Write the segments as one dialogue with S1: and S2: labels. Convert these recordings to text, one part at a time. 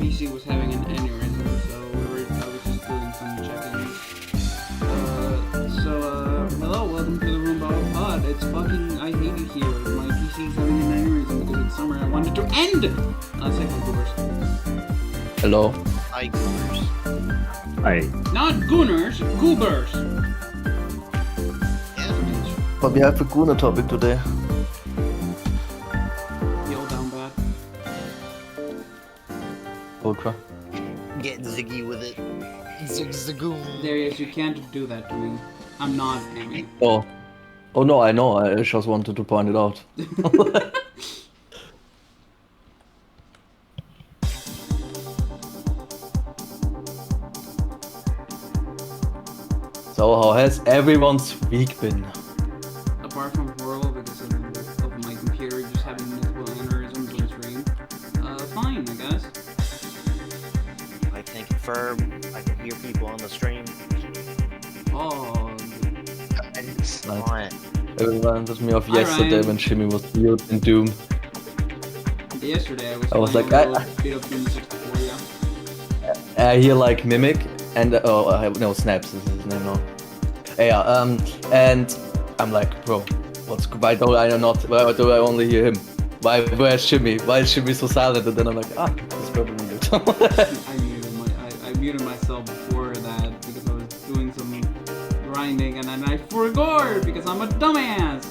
S1: PC was having an aneurysm, so I was just doing some check-ins. Hello, welcome to the Roomba pod. It's fucking, I hate it here. My PC's having an aneurysm because it's summer. I want it to end! Say hello, Goobers.
S2: Hello.
S3: Hi, Goobers.
S2: Hi.
S1: Not Gooners, Goobers!
S3: Yeah.
S2: But we have a Gooner topic today.
S1: Yo, down bad.
S2: Ultra.
S3: Get ziggy with it. Zig-zagoon.
S1: Darius, you can't do that to me. I'm not angry.
S2: Oh. Oh no, I know. I just wanted to point it out. So how has everyone's week been?
S1: Apart from horrible because of my computer just having multiple aneurysms on stream. Fine, I guess.
S3: I can confirm. I can hear people on the stream.
S1: Oh.
S3: And it's not.
S2: It reminded me of
S1: Hi,
S2: yesterday
S1: Ryan.
S2: when Jimmy was mute in Doom.
S1: Yesterday
S2: I was
S1: playing
S2: like,
S1: a little bit of Doom 64, yeah.
S2: I hear like Mimic and no, Snaps is his name now. Yeah, and I'm like, bro, why do I only hear him? Where's Jimmy? Why is Jimmy so silent? And then I'm like, he's probably mute.
S1: I muted myself before that because I was doing some grinding and then I forgot because I'm a dumbass.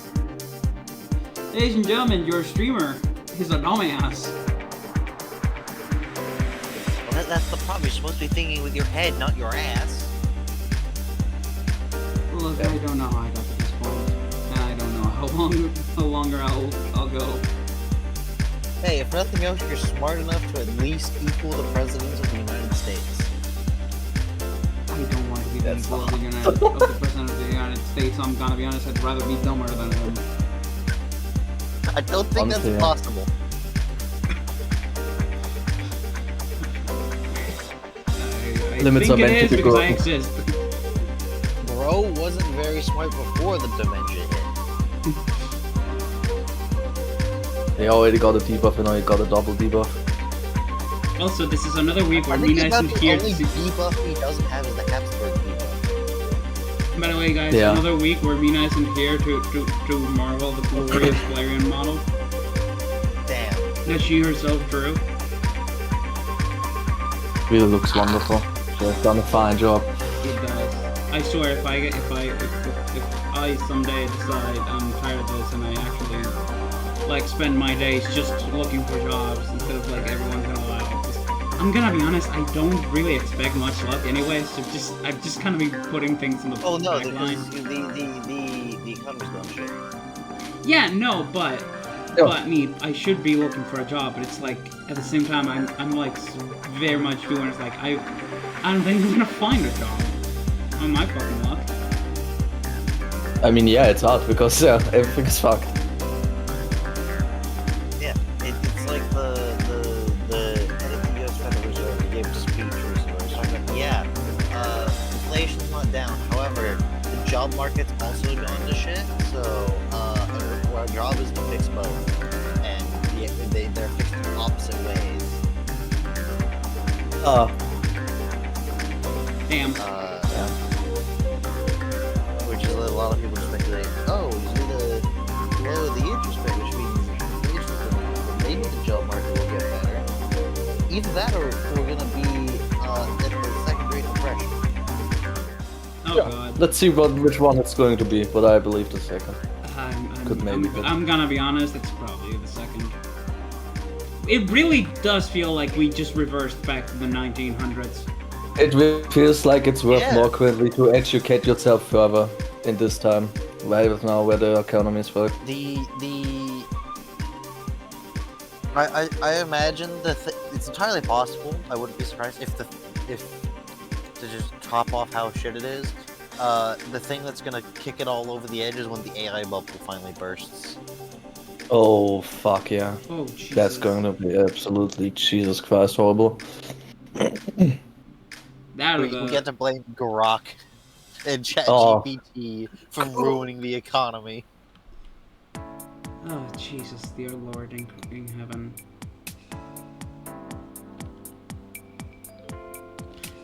S1: Ladies and gentlemen, your streamer is a dumbass.
S3: Well, that's the problem. You're supposed to be thinking with your head, not your ass.
S1: Look, I don't know how I got to this point, and I don't know how longer I'll go.
S3: Hey, if nothing else, you're smart enough to at least equal the president of the United States.
S1: I don't want to be the equal of the president of the United States. I'm gonna be honest. I'd rather be dumber than him.
S3: I don't think
S2: Honestly,
S3: that's
S2: yeah.
S3: possible.
S1: I
S2: Limits
S1: think
S2: are
S1: it
S2: meant to
S1: is
S2: be
S1: because I
S2: broken.
S1: exist.
S3: Bro wasn't very smart before the dementia hit.
S2: He already got a debuff and now he got a double debuff.
S1: Also, this is another week where
S3: I
S1: me
S3: think
S1: nice
S3: about
S1: and
S3: the
S1: here.
S3: only debuff he doesn't have is the Habsburg debuff.
S1: By the way, guys,
S2: Yeah.
S1: another week where me nice and here to marvel the glorious Galarian model
S3: Damn.
S1: that she herself drew.
S2: Really looks wonderful. She has done a fine job.
S1: It does. I swear, if I someday decide I'm tired of this and I actually like spend my days just looking for jobs instead of like every once in a while, I'm gonna be honest, I don't really expect much luck anyway. So I've just kind of been putting things in the
S3: Oh no,
S1: back line.
S3: the economy's done shit.
S1: Yeah, no, but me, I should be looking for a job, but it's like at the same time I'm like very much doing it's like I don't think I'm gonna find a job. On my fucking luck.
S2: I mean, yeah, it's hard because everything is fucked.
S3: Yeah, it's like the head of the U.S. Federal Reserve gave a speech recently. He's talking about, yeah, inflation's not down. However, the job market's also gone to shit. So our job is to fix both, and they're fixed in opposite ways.
S1: Damn.
S3: Which is a lot of people speculate. Oh, you need to lower the interest rate, which means maybe the job market will get better. Either that, or we're gonna be in the second Great Depression.
S1: Oh god.
S2: Let's see which one it's going to be, but I believe the second.
S1: I'm gonna be honest, it's probably the second. It really does feel like we just reversed back to the 1900s.
S2: It really feels like it's worth more currently to educate yourself further in this time, right now where the economy is work.
S3: I imagine it's entirely possible. I wouldn't be surprised if to just top off how shit it is. The thing that's gonna kick it all over the edge is when the AI bubble finally bursts.
S2: Oh fuck yeah!
S1: Oh Jesus.
S2: That's going to be absolutely Jesus Christ horrible.
S3: We get to blame Grok and ChatGPT for ruining the economy.
S1: Oh Jesus, dear Lord in heaven.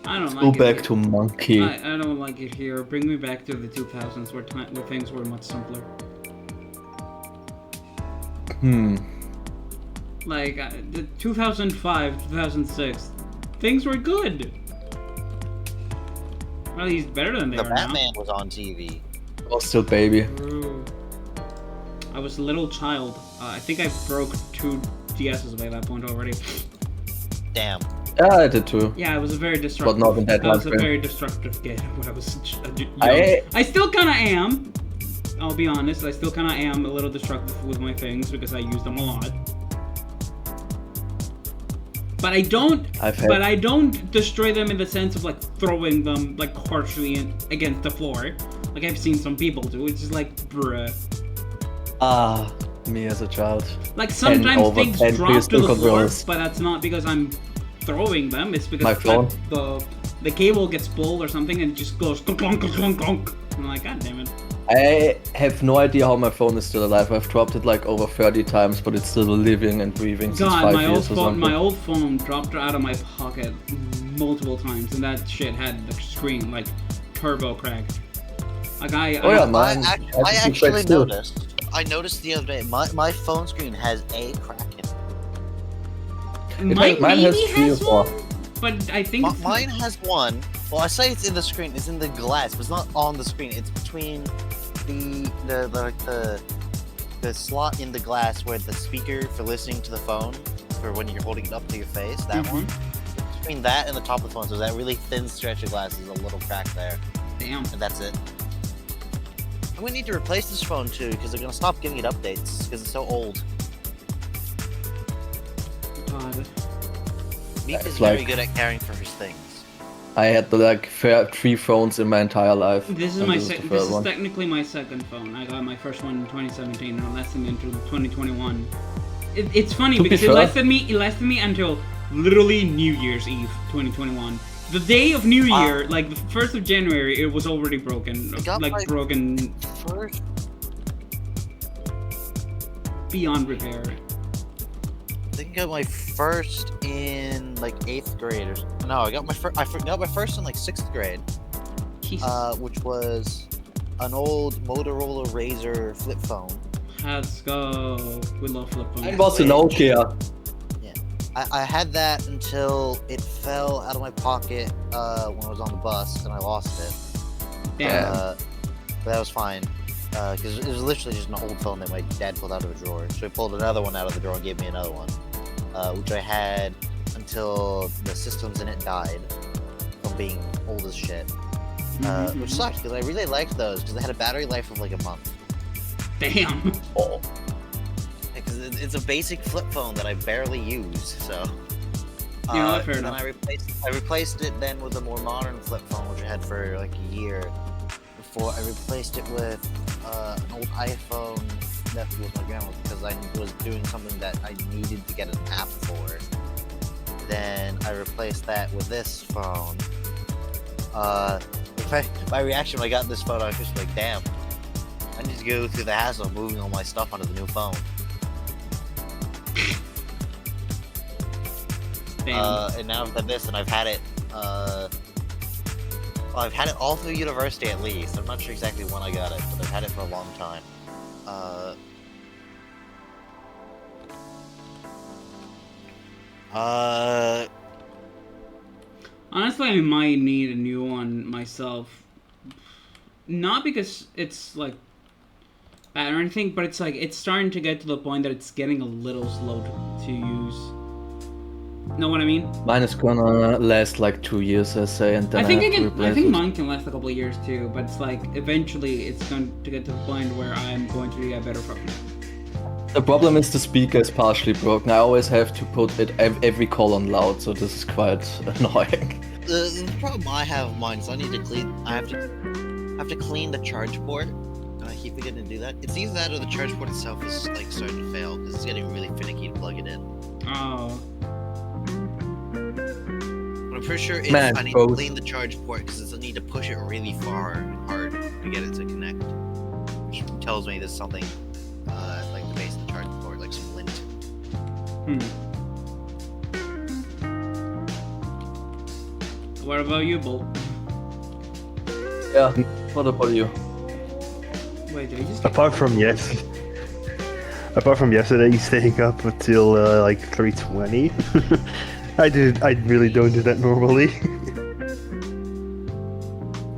S1: I don't like
S2: Go
S1: it
S2: back
S1: here.
S2: to monkey.
S1: I don't like it here. Bring me back to the 2000s where things were much simpler. Like the 2005, 2006, things were good. Well, he's better than they
S3: The
S1: are
S3: Batman was on TV.
S2: Oh, still baby.
S1: True. I was a little child. I think I broke 2 DSs by that point already.
S3: Damn.
S2: Yeah, I did too.
S1: Yeah, I was a very destructive.
S2: But not in that
S1: I was a
S2: timeframe.
S1: very destructive kid when I was young.
S2: I
S1: still kind of am. I'll be honest. I still kind of am a little destructive with my things because I use them a lot. But I don't. But I don't destroy them in the sense of like throwing them like harshly against the floor, like I've seen some people do. It's just like, bruh.
S2: Me as a child.
S1: Like sometimes things drop to the floor,
S2: controls.
S1: but that's not because I'm throwing them. It's because
S2: My phone.
S1: the cable gets pulled or something and it just goes clunk clunk clunk clunk. I'm like, god damn it.
S2: I have no idea how my phone is still alive. I've dropped it like over 30 times, but it's still living and breathing since 5 years or something.
S1: My old phone dropped out of my pocket multiple times, and that shit had the screen like turbo cracked. Like I
S3: actually noticed. I noticed the other day. My phone screen has a crack in it.
S1: Mine
S2: has
S1: maybe
S2: 3 or
S1: has
S2: 4.
S1: one, but I think
S3: Mine has one. Well, I say it's in the screen. It's in the glass, but it's not on the screen. It's between the slot in the glass where the speaker for listening to the phone, for when you're holding it up to your face. That one. Between that and the top of the phone, so that really thin stretch of glass is a little crack there.
S1: Damn.
S3: And that's it. I'm gonna need to replace this phone too, because they're gonna stop giving it updates because it's so old.
S1: God.
S3: Meek is very good at caring for his things.
S2: I had like 3 phones in my entire life.
S1: This is this is technically my second phone. I got my first one in 2017, and it lasted me until 2021. It's funny because it lasted me until literally New Year's Eve 2021. The day of New Year, like the 1st of January, it was already broken. Like broken
S3: first
S1: beyond repair.
S3: think I got my first in like 8th grade or no, I got my first. I got my first in like 6th grade,
S1: Jesus.
S3: which was an old Motorola Razr flip phone.
S1: Let's go. We love flip phones.
S2: Mine was a Nokia.
S3: I had that until it fell out of my pocket when I was on the bus and I lost it.
S1: Damn.
S3: But that was fine because it was literally just an old phone that my dad pulled out of a drawer. So he pulled another one out of the drawer and gave me another one, which I had until the systems in it died from being old as shit. Which sucks because I really liked those because they had a battery life of like a month.
S1: Damn.
S2: Oh.
S3: Because it's a basic flip phone that I barely use, so.
S1: You know, fair
S3: and then
S1: enough.
S3: I replaced it then with a more modern flip phone, which I had for like a year. Before I replaced it with an old iPhone that was my grandma's because I was doing something that I needed to get an app for. Then I replaced that with this phone. My reaction when I got this phone, I was just like, damn, I need to go through the hassle of moving all my stuff onto the new phone. And now I've done this, and I've had it. Well, I've had it all through university at least. I'm not sure exactly when I got it, but I've had it for a long time.
S1: Honestly, I might need a new one myself. Not because it's like bad or anything, but it's like it's starting to get to the point that it's getting a little slow to use. Know what I mean?
S2: Mine is gonna last like 2 years, I say, and then
S1: I think
S2: have to replace
S1: I think
S2: it.
S1: mine can last a couple of years too, but it's like eventually it's going to get to the point where I'm going to get better from it.
S2: The problem is the speaker is partially broken. I always have to put it every call on loud, so this is quite annoying.
S3: The problem I have with mine is I need to clean. I have to clean the charge port, and I keep forgetting to do that. It's either that or the charge port itself is like starting to fail because it's getting really finicky to plug it in.
S1: Oh.
S3: But I'm pretty sure it's,
S2: Man,
S3: I need
S2: both.
S3: to clean the charge port because I need to push it really far and hard to get it to connect, which tells me there's something like the base of the charge port, like some lint.
S1: What about you, Bolt?
S2: Yeah, what about you?
S1: Wait, did I just
S4: Apart from yesterday staying up until like 3:20, I really don't do that normally.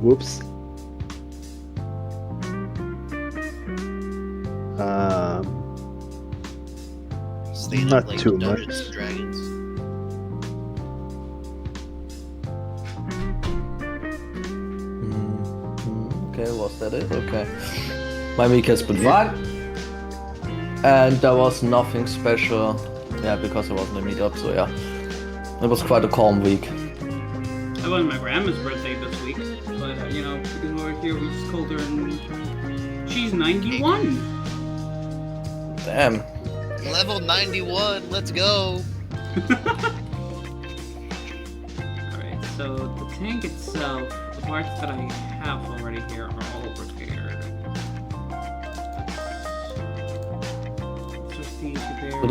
S4: Whoops.
S3: Staying
S4: Not
S3: up late
S4: too
S3: with Dungeons
S4: much.
S3: and Dragons.
S2: Okay, was that it? Okay. My week has been fine. And there was nothing special. Yeah, because I wasn't in a meetup, so yeah. It was quite a calm week.
S1: It wasn't my grandma's birthday this week, but you know, because we're here, we just called her and she's 91.
S2: Damn.
S3: Level 91, let's go!
S1: Alright, so the tank itself, the parts that I have already here are all repaired. Just these repairs.
S2: So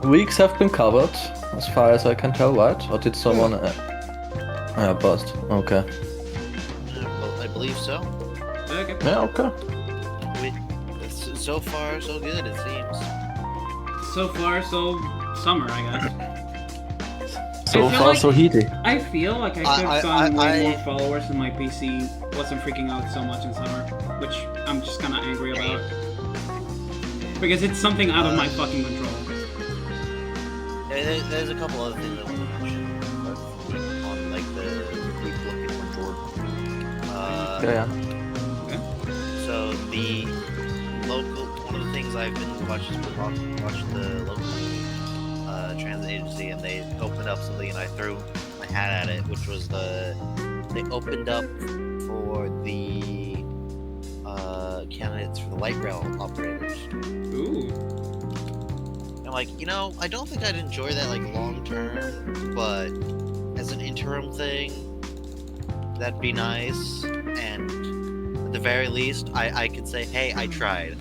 S2: the weeks have been covered, as far as I can tell, right? Or did someone... Yeah, bust. Okay.
S3: Well, I believe so.
S1: Okay.
S2: Yeah, okay.
S3: So far, so good, it seems.
S1: So far, so summer, I guess.
S2: So
S1: I feel
S2: far,
S1: like-
S2: so heaty.
S1: I feel like I could have gotten way more followers if my PC wasn't freaking out so much in summer, which I'm just kind of angry about. Because it's something out of my fucking control.
S3: There's a couple other things I want to mention on like the brief look at my Jordan.
S2: Yeah.
S3: So the local, one of the things I've been watching is watch the local transit agency, and they opened up something, and I threw my hat at it, which was they opened up for the candidates for the light rail operators.
S1: Ooh.
S3: I'm like, you know, I don't think I'd enjoy that like long term, but as an interim thing, that'd be nice. And at the very least, I could say, hey, I tried.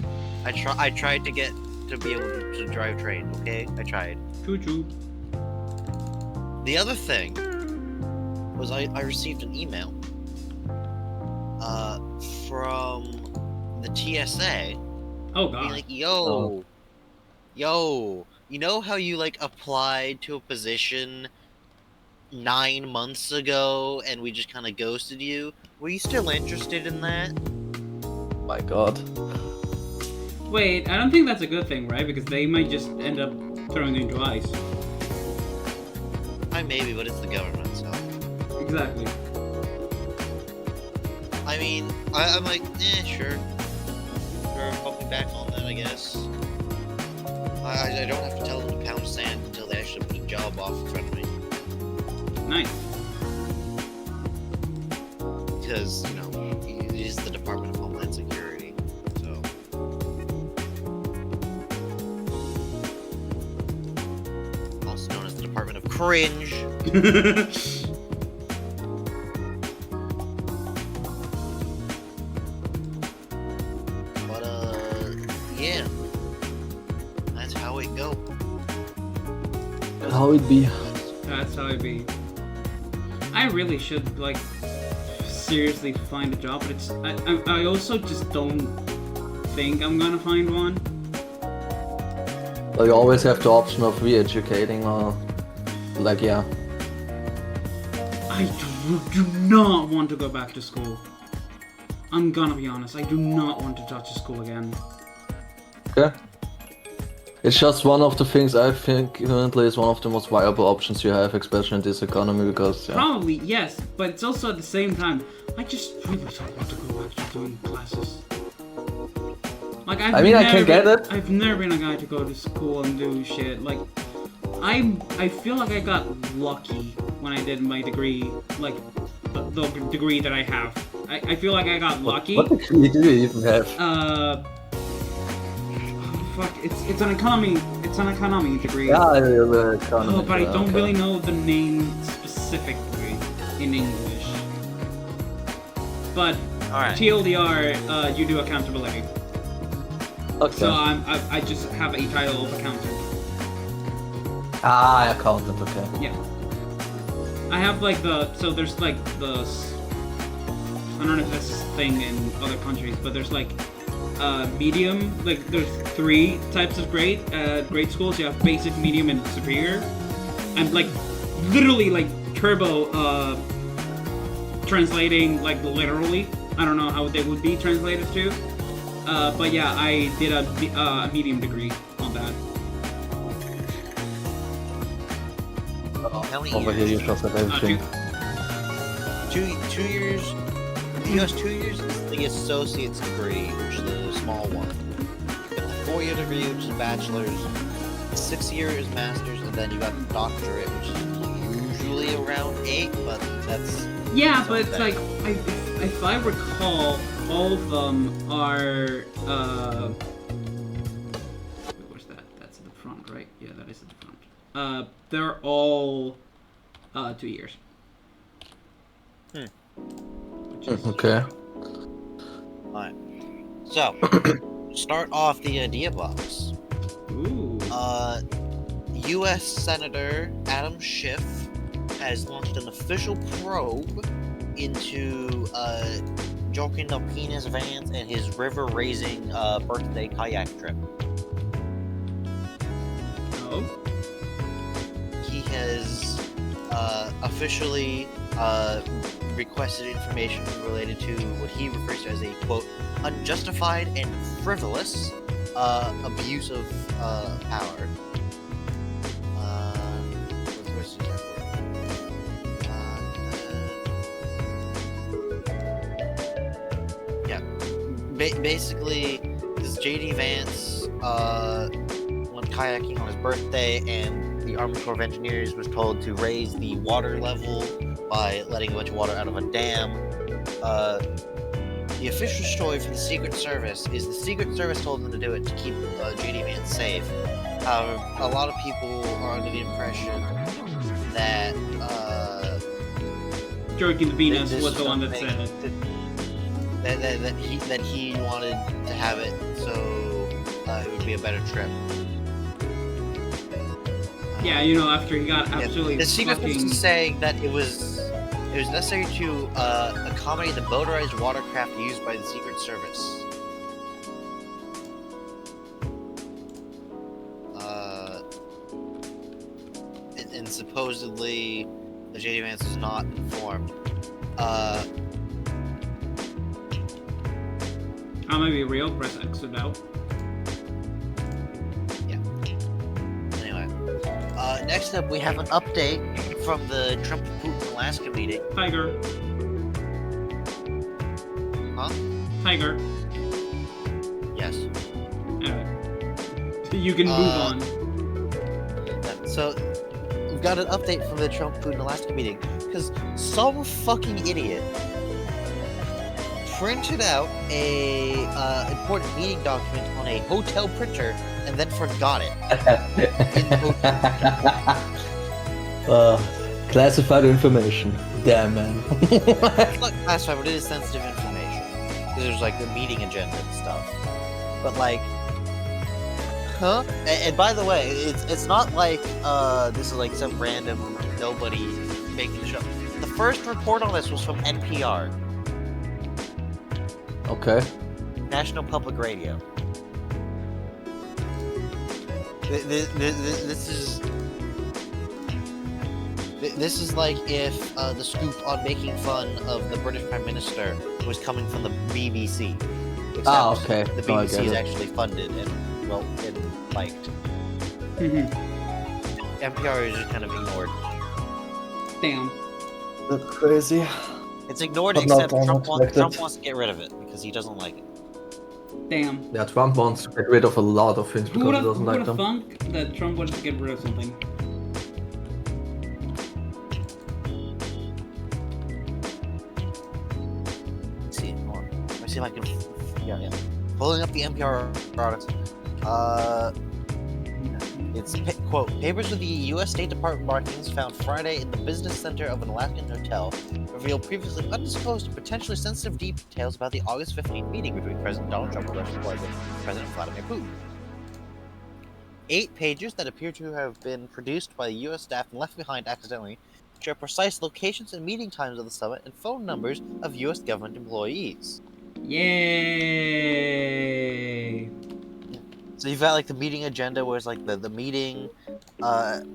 S3: I tried to get to be able to drive trains. Okay, I tried.
S1: Choo choo.
S3: The other thing was I received an email from the TSA
S1: Oh
S3: being
S1: god.
S3: like, yo, you know how you like applied to a position 9 months ago and we just kind of ghosted you? Were you still interested in that?
S2: My God.
S1: Wait, I don't think that's a good thing, right? Because they might just end up throwing you into ice.
S3: Maybe, but it's the government, so.
S1: Exactly.
S3: I mean, I'm like, sure. Sure, put me back on that, I guess. I don't have to tell them to pound sand until they actually put a job off in front of me.
S1: Nice.
S3: Because, you know, it is the Department of Homeland Security, so. Also known as the Department of Cringe. But, yeah. That's how it go.
S2: How it be?
S1: That's how it be. I really should, like, seriously find a job, but it's... I also just don't think I'm gonna find one.
S2: Well, you always have the option of re-educating or... Like, yeah.
S1: I do not want to go back to school. I'm gonna be honest, I do not want to touch a school again.
S2: Okay. It's just one of the things I think currently is one of the most viable options you have, especially in this economy, because... Yeah.
S1: Probably, yes, but it's also at the same time, I just really don't want to go back to doing classes. Like, I
S2: can get it.
S1: I've never been a guy to go to school and do shit. Like, I feel like I got lucky when I did my degree, like, the degree that I have. I feel like I got lucky.
S2: What degree do you even have?
S1: Fuck, it's an economy degree.
S2: Yeah,
S1: Oh, but I don't really know the name specifically in English. But
S3: Alright.
S1: TLDR, you do accountability.
S2: Okay.
S1: So I just have a title of accountant.
S2: Accountant, okay.
S1: Yeah. I have like there's like I don't know if that's a thing in other countries, but there's like medium, like there's 3 types of grade schools. You have basic, medium, and superior. And like literally like turbo translating like literally. I don't know how they would be translated to. But yeah, I did a medium degree on that.
S3: How many
S2: Over here you talk about everything.
S3: 2 years. The US 2 years is the associate's degree, which is the small one. You got the 4-year degree, which is a bachelor's. 6 years master's, and then you got the doctorate, which is usually around 8, but that's...
S1: Yeah, but it's like, if I recall, all of them are, where's that? That's at the front, right? Yeah, that is at the front. They're all, 2 years. Which is,
S2: Okay.
S3: Alright. So, start off the idea box.
S1: ooh.
S3: U.S. Senator Adam Schiff has launched an official probe into Joaquin Phoenix Vance and his river-raising birthday kayak trip.
S1: Oh?
S3: He has officially requested information related to what he refers to as a, quote, unjustified and frivolous abuse of power. What's the exact word? Yeah. Basically, this J.D. Vance went kayaking on his birthday, and the Army Corps of Engineers was told to raise the water level by letting a bunch of water out of a dam. The official story from the Secret Service is the Secret Service told them to do it to keep J.D. Vance safe. However, a lot of people are under the impression that
S1: Joaquin Venus
S3: this
S1: was the one that
S3: something
S1: said it.
S3: that he wanted to have it so it would be a better trip.
S1: Yeah, you know, after he got absolutely
S3: The secret was
S1: fucking...
S3: saying that it was necessary to accommodate the motorized watercraft used by the Secret Service. And supposedly, the J.D. Vance was not informed.
S1: That might be real. Press X it out.
S3: Anyway, next up we have an update from the Trump-Putin Alaska meeting.
S1: Tiger.
S3: Huh?
S1: Tiger.
S3: Yes.
S1: Anyway. You can move on.
S3: So, we've got an update from the Trump-Putin Alaska meeting, because some fucking idiot printed out a important meeting document on a hotel printer and then forgot it in the hotel.
S2: Classified information. Damn, man.
S3: It's not classified, but it is sensitive information. Because there's like the meeting agenda and stuff. But like, huh? And by the way, it's not like this is like some random nobody making the show. The first report on this was from NPR,
S2: Okay.
S3: National Public Radio. This is like if the scoop on making fun of the British Prime Minister was coming from the BBC. Except
S2: okay.
S3: The
S2: Oh, I
S3: BBC
S2: get
S3: is
S2: it.
S3: actually funded and liked. NPR is just kind of ignored.
S1: Damn.
S2: That's crazy.
S3: It's ignored
S2: But not
S3: except Trump
S2: unexpected.
S3: wants to get rid of it because he doesn't like it.
S1: Damn.
S2: Yeah, Trump wants to get rid of a lot of things
S1: Who
S2: because
S1: would
S2: he doesn't like
S1: have
S2: them.
S1: thunk that Trump wanted to get rid of something?
S3: Let's see, hold on. Let me see if I can. Yeah. Pulling up the NPR article. It's quote: papers with the U.S. State Department markings found Friday in the business center of an Alaskan hotel reveal previously undisclosed and potentially sensitive details about the August 15th meeting between President Donald Trump and Russian President Vladimir Putin. 8 pages that appear to have been produced by the U.S. staff and left behind accidentally share precise locations and meeting times of the summit and phone numbers of U.S. government employees.
S1: Yay!
S3: So you've got like the meeting agenda where it's like the meeting,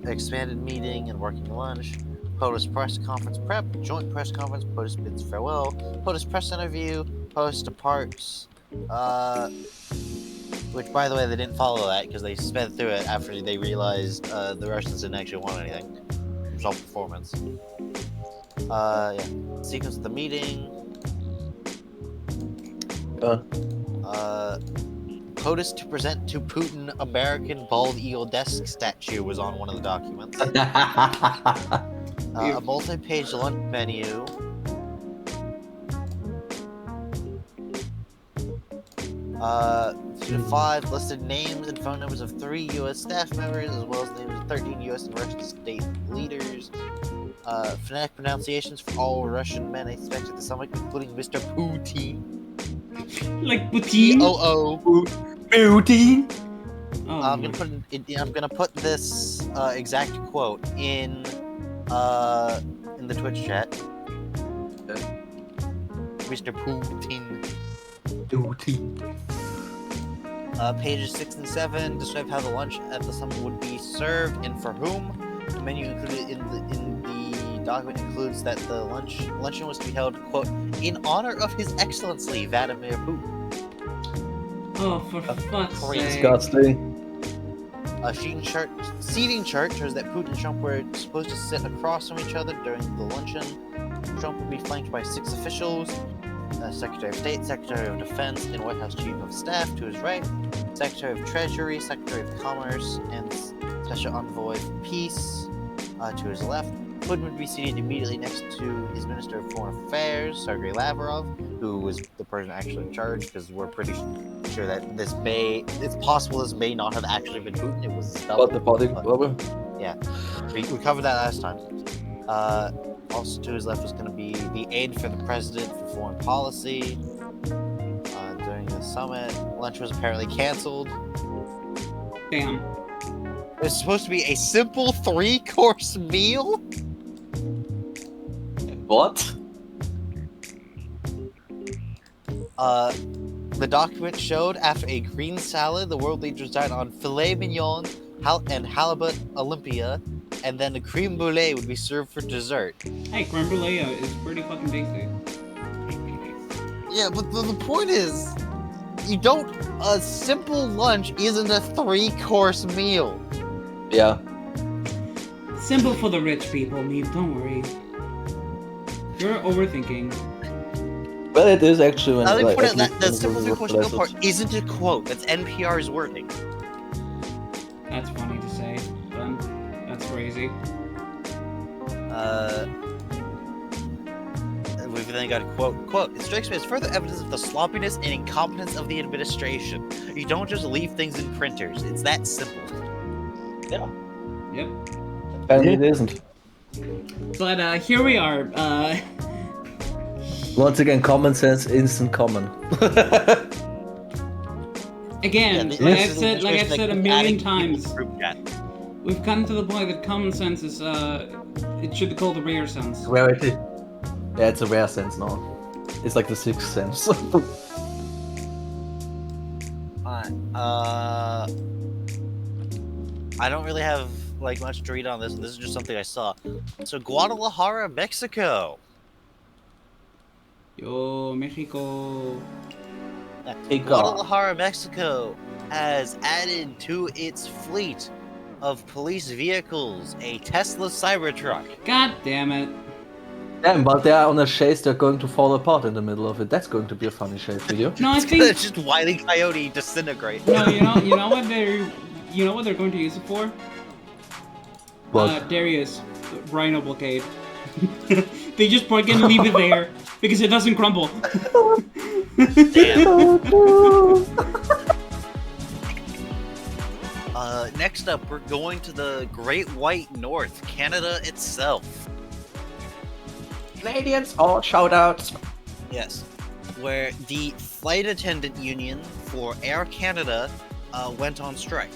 S3: expanded meeting and working lunch, POTUS press conference prep, joint press conference, POTUS bids farewell, POTUS press interview, POTUS departs, which by the way they didn't follow that because they sped through it after they realized the Russians didn't actually want anything. It was all performance. Yeah. Sequence of the meeting. POTUS to present to Putin American bald eagle desk statue was on one of the documents. A multi-page lunch menu. Section 5 listed names and phone numbers of 3 U.S. staff members, as well as names of 13 U.S. and Russian state leaders. Phonetic pronunciations for all Russian men expected at the summit, including Mr. Putin.
S1: Like Putin?
S3: P-O-O.
S2: Putin.
S1: Oh,
S3: I'm gonna put this exact quote in the Twitch chat. Mr. Putin. Pages 6 and 7 describe how the lunch at the summit would be served and for whom. The menu included in the document includes that the luncheon was to be held, quote, in honor of His Excellency Vladimir Putin.
S1: Oh, for fuck's sake.
S2: Disgusting.
S3: A seating chart shows that Putin and Trump were supposed to sit across from each other during the luncheon. Trump would be flanked by 6 officials: Secretary of State, Secretary of Defense, and White House Chief of Staff to his right, Secretary of Treasury, Secretary of Commerce, and Special Envoy for Peace to his left. Putin would be seated immediately next to his Minister of Foreign Affairs, Sergei Lavrov, who was the person actually in charge, because we're pretty sure that it's possible this may not have actually been Putin, it was his double.
S2: What the body rubber?
S3: Yeah, we covered that last time. Also to his left was going to be the aide for the president for foreign policy. During the summit, lunch was apparently canceled.
S1: Bam.
S3: It's supposed to be a simple 3-course meal?
S2: What?
S3: The document showed after a green salad, the world leaders dined on filet mignon and halibut Olympia, and then the creme brulee would be served for dessert.
S1: Hey, creme brulee is pretty fucking tasty.
S3: Yeah, but the point is, a simple lunch isn't a 3-course meal.
S2: Yeah.
S1: Simple for the rich people, Neve, don't worry. You're overthinking.
S2: Well, it is actually when
S3: Let me put
S2: at
S3: it,
S2: least
S3: the
S2: when
S3: simple
S2: we
S3: 3-course meal
S2: replace
S3: part
S2: it.
S3: isn't a quote. That's NPR's wording.
S1: That's funny to say, but that's crazy.
S3: We've then got a quote, it strikes me as further evidence of the sloppiness and incompetence of the administration. You don't just leave things in printers. It's that simple.
S2: Yeah.
S1: Yep.
S2: Apparently it isn't.
S1: But here we are.
S2: Once again, common sense, instant common.
S1: Again,
S3: Yeah,
S1: like
S3: this
S1: I've
S3: is
S1: said, like I've
S3: administration
S1: said a
S3: that
S1: million
S3: keep adding people
S1: times,
S3: to group chat.
S1: we've come to the point that common sense is it should be called the rare sense.
S2: Rarity. Yeah, it's a rare sense now. It's like the sixth sense.
S3: I don't really have like much to read on this. This is just something I saw. So Guadalajara, Mexico.
S1: Yo, Mexico.
S3: Guadalajara, Mexico has added to its fleet of police vehicles a Tesla Cybertruck.
S1: God damn it.
S2: Damn, but they are on a chase, they're going to fall apart in the middle of it. That's going to be a funny chase video.
S1: No, I
S3: It's
S1: think
S3: just Wile E. Coyote disintegrate.
S1: no. You know what they're going to use it for?
S2: What?
S1: Darius, Rhino blockade. They just gonna leave it there because it doesn't crumble.
S3: Damn. Next up, we're going to the Great White North, Canada itself.
S2: Canadians, all shoutouts.
S3: Yes, where the flight attendant union for Air Canada went on strike.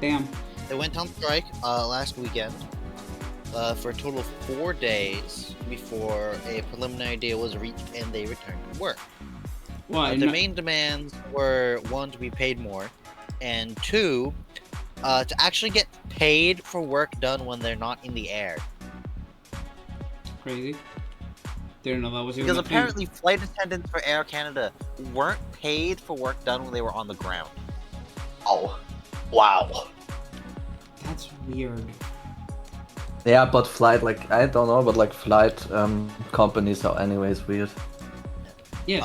S1: Damn.
S3: They went on strike last weekend for a total of 4 days before a preliminary deal was reached and they returned to work.
S1: What?
S3: Their main demands were, 1, to be paid more, and 2, to actually get paid for work done when they're not in the air.
S1: Crazy. Didn't know that was even
S3: Because
S1: a thing.
S3: apparently flight attendants for Air Canada weren't paid for work done when they were on the ground.
S2: Oh. Wow.
S1: That's weird.
S2: Yeah, but flight, like, I don't know, but like flight companies are anyways weird.
S1: Yes.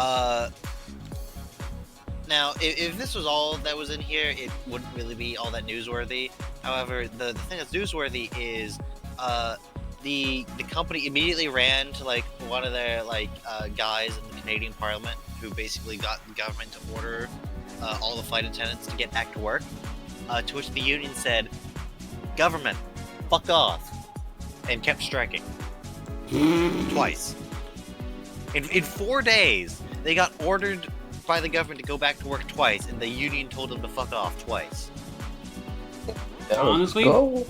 S3: Now, if this was all that was in here, it wouldn't really be all that newsworthy. However, the thing that's newsworthy is the company immediately ran to like one of their guys in the Canadian Parliament who basically got the government to order all the flight attendants to get back to work. To which the union said, "Government, fuck off," and kept striking twice. In 4 days, they got ordered by the government to go back to work twice, and the union told them to fuck off twice.
S1: Honestly?
S2: Go.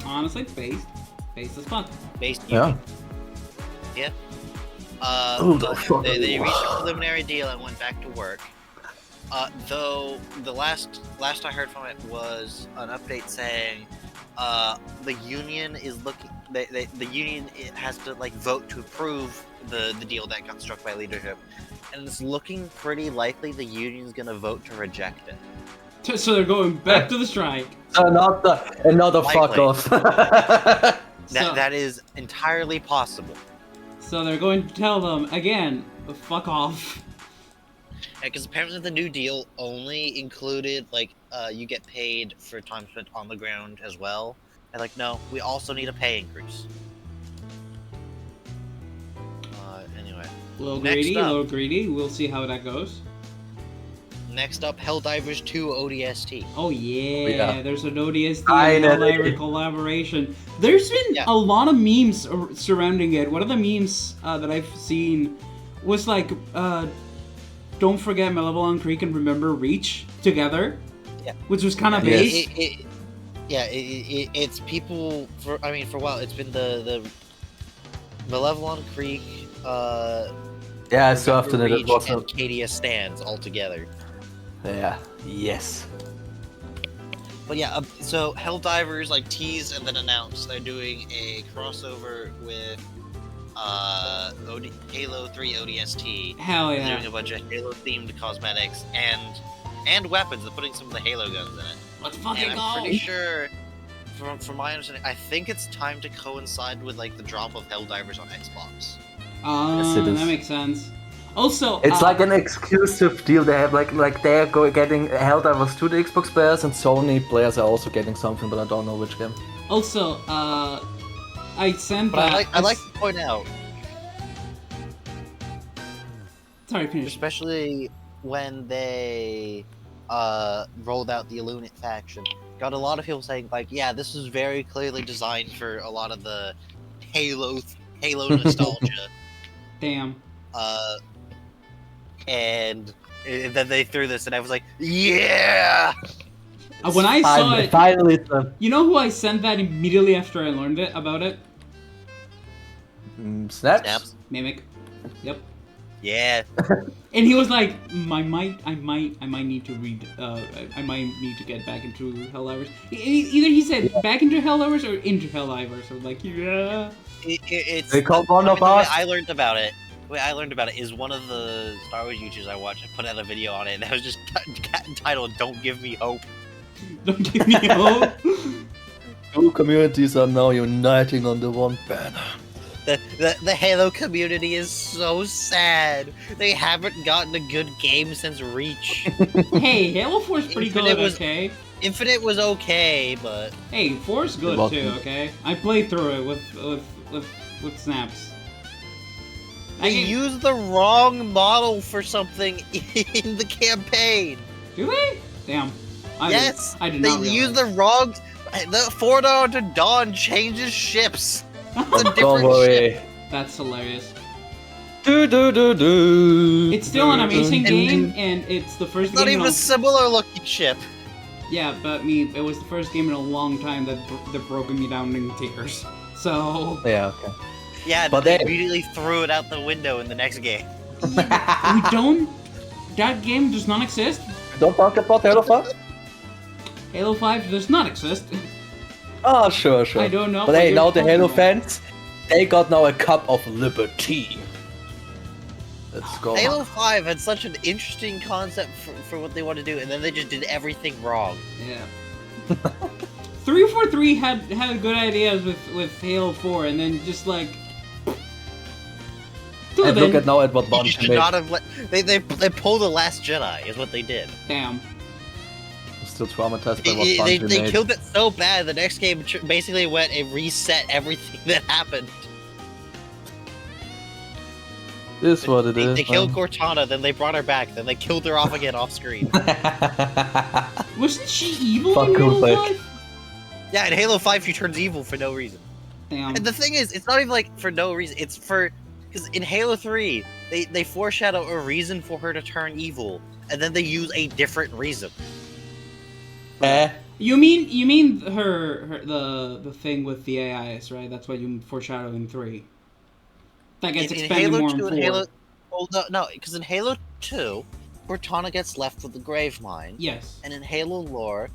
S1: Honestly, based as fuck.
S3: Based
S2: Yeah.
S3: Yeah.
S2: Who the
S3: But
S2: fuck
S3: they
S2: are you?
S3: reached a preliminary deal and went back to work. Though the last I heard from it was an update saying the union is looking. The union has to vote to approve the deal that got struck by leadership, and it's looking pretty likely the union's gonna vote to reject it.
S1: So they're going back to the strike.
S2: Another fuck
S3: Likely.
S2: off.
S1: So-
S3: That is entirely possible.
S1: So they're going to tell them again, fuck off.
S3: Because apparently the new deal only included you get paid for time spent on the ground as well. And no, we also need a pay increase. Anyway,
S1: A little
S3: Next
S1: greedy,
S3: up.
S1: a little greedy. We'll see how that goes.
S3: next up, Helldivers 2 ODST.
S1: Oh yeah,
S2: Yeah.
S1: there's an ODST
S2: Finally.
S1: and collaboration. There's been
S3: Yeah.
S1: a lot of memes surrounding it. One of the memes that I've seen was don't forget Malevolent Creek and remember Reach together. which was kind of
S2: Yes.
S1: base.
S3: It's people for a while it's been the Malevolon Creek,
S2: Yeah, so often it
S3: Reach,
S2: was.
S3: and Cadia stands all together.
S2: Yeah. Yes.
S3: But yeah, so Helldivers like teased and then announced they're doing a crossover with Halo 3 ODST.
S1: Hell
S3: They're
S1: yeah.
S3: doing a bunch of Halo themed cosmetics and weapons. They're putting some of the Halo guns in it.
S1: Let's fucking
S3: And
S1: go.
S3: I'm pretty sure, from my understanding, I think it's time to coincide with like the drop of Helldivers on Xbox.
S2: Yes, it is.
S1: That makes sense. Also,
S2: It's like an exclusive deal they have, like they're getting Helldivers to the Xbox players, and Sony players are also getting something, but I don't know which game.
S1: Also, I sent
S3: But
S1: that.
S3: I like to point out,
S1: Sorry, finish.
S3: especially when they rolled out the Illunit faction, got a lot of people saying like, yeah, this is very clearly designed for a lot of the Halo nostalgia.
S1: Damn.
S3: And then they threw this, and I was like, yeah.
S1: When I saw it,
S2: Finally,
S1: you know who I sent that immediately after I learned about it?
S2: Snaps.
S1: Mimic. Yep.
S3: Yeah.
S1: And he was like, I might need to read. I might need to get back into Helldivers. Either he said back into Helldivers or into Helldivers. I was like, yeah.
S3: It's
S2: They called one of
S3: the way
S2: us.
S3: I learned about it. The way I learned about it is one of the Star Wars YouTubers I watched. I put out a video on it, and that was just titled "Don't Give Me Hope."
S1: Don't give me hope.
S2: Two communities are now uniting under one banner.
S3: The Halo community is so sad. They haven't gotten a good game since Reach.
S1: Hey, Halo 4 is pretty
S3: Infinite
S1: good,
S3: was-
S1: okay?
S3: Infinite was okay, but
S1: Hey, 4 is good
S2: Well,
S1: too, okay? I played through it with snaps.
S3: they used the wrong model for something in the campaign.
S1: Do they? Damn.
S3: Yes,
S1: I did
S3: they
S1: not realize.
S3: used the wrong. The 4 to Dawn changes ships. It's a
S2: Don't
S3: different
S2: worry.
S3: ship.
S1: That's hilarious.
S2: Do.
S1: It's still an amazing game, and it's the first
S3: It's not
S1: game
S3: even
S1: in
S3: a similar looking ship.
S1: Yeah, but it was the first game in a long time that broke me down in tears. So
S2: Yeah. Okay.
S3: Yeah,
S2: But
S3: they
S2: they-
S3: immediately threw it out the window in the next game.
S1: we don't. That game does not exist.
S2: Don't talk about Halo 5?
S1: Halo 5 does not exist.
S2: Oh, sure.
S1: I don't know
S2: But
S1: what
S2: hey,
S1: you're
S2: now the
S1: talking
S2: Halo
S1: about.
S2: fans, they got now a cup of liberty. Let's go.
S3: Halo 5 had such an interesting concept for what they want to do, and then they just did everything wrong.
S1: Yeah. 343 had good ideas with Halo 4, and then just like.
S2: And look at now at what
S3: You
S2: Bungie
S3: should
S2: made.
S3: not have let. They pulled the Last Jedi, is what they did.
S1: Damn.
S2: I'm still traumatized by what
S3: They
S2: Bungie made.
S3: killed it so bad, the next game basically went and reset everything that happened.
S2: This is what it
S3: They
S2: is.
S3: killed
S2: man.
S3: Cortana, then they brought her back, then they killed her off again off screen.
S1: Wasn't she evil
S2: Fuck
S1: in Halo
S2: Halo
S1: 5?
S3: Yeah, in Halo 5 she turns evil for no reason.
S1: Damn.
S3: And the thing is, it's not even like for no reason, it's for... Because in Halo 3, they foreshadow a reason for her to turn evil, and then they use a different reason.
S1: You mean her the thing with the AIs, right? That's what you foreshadow in 3. That gets
S3: In
S1: expanded
S3: Halo
S1: more
S3: 2
S1: in 4.
S3: and Halo... Well, no, because in Halo 2, Cortana gets left with the Grave Mine.
S1: Yes.
S3: And in Halo lore,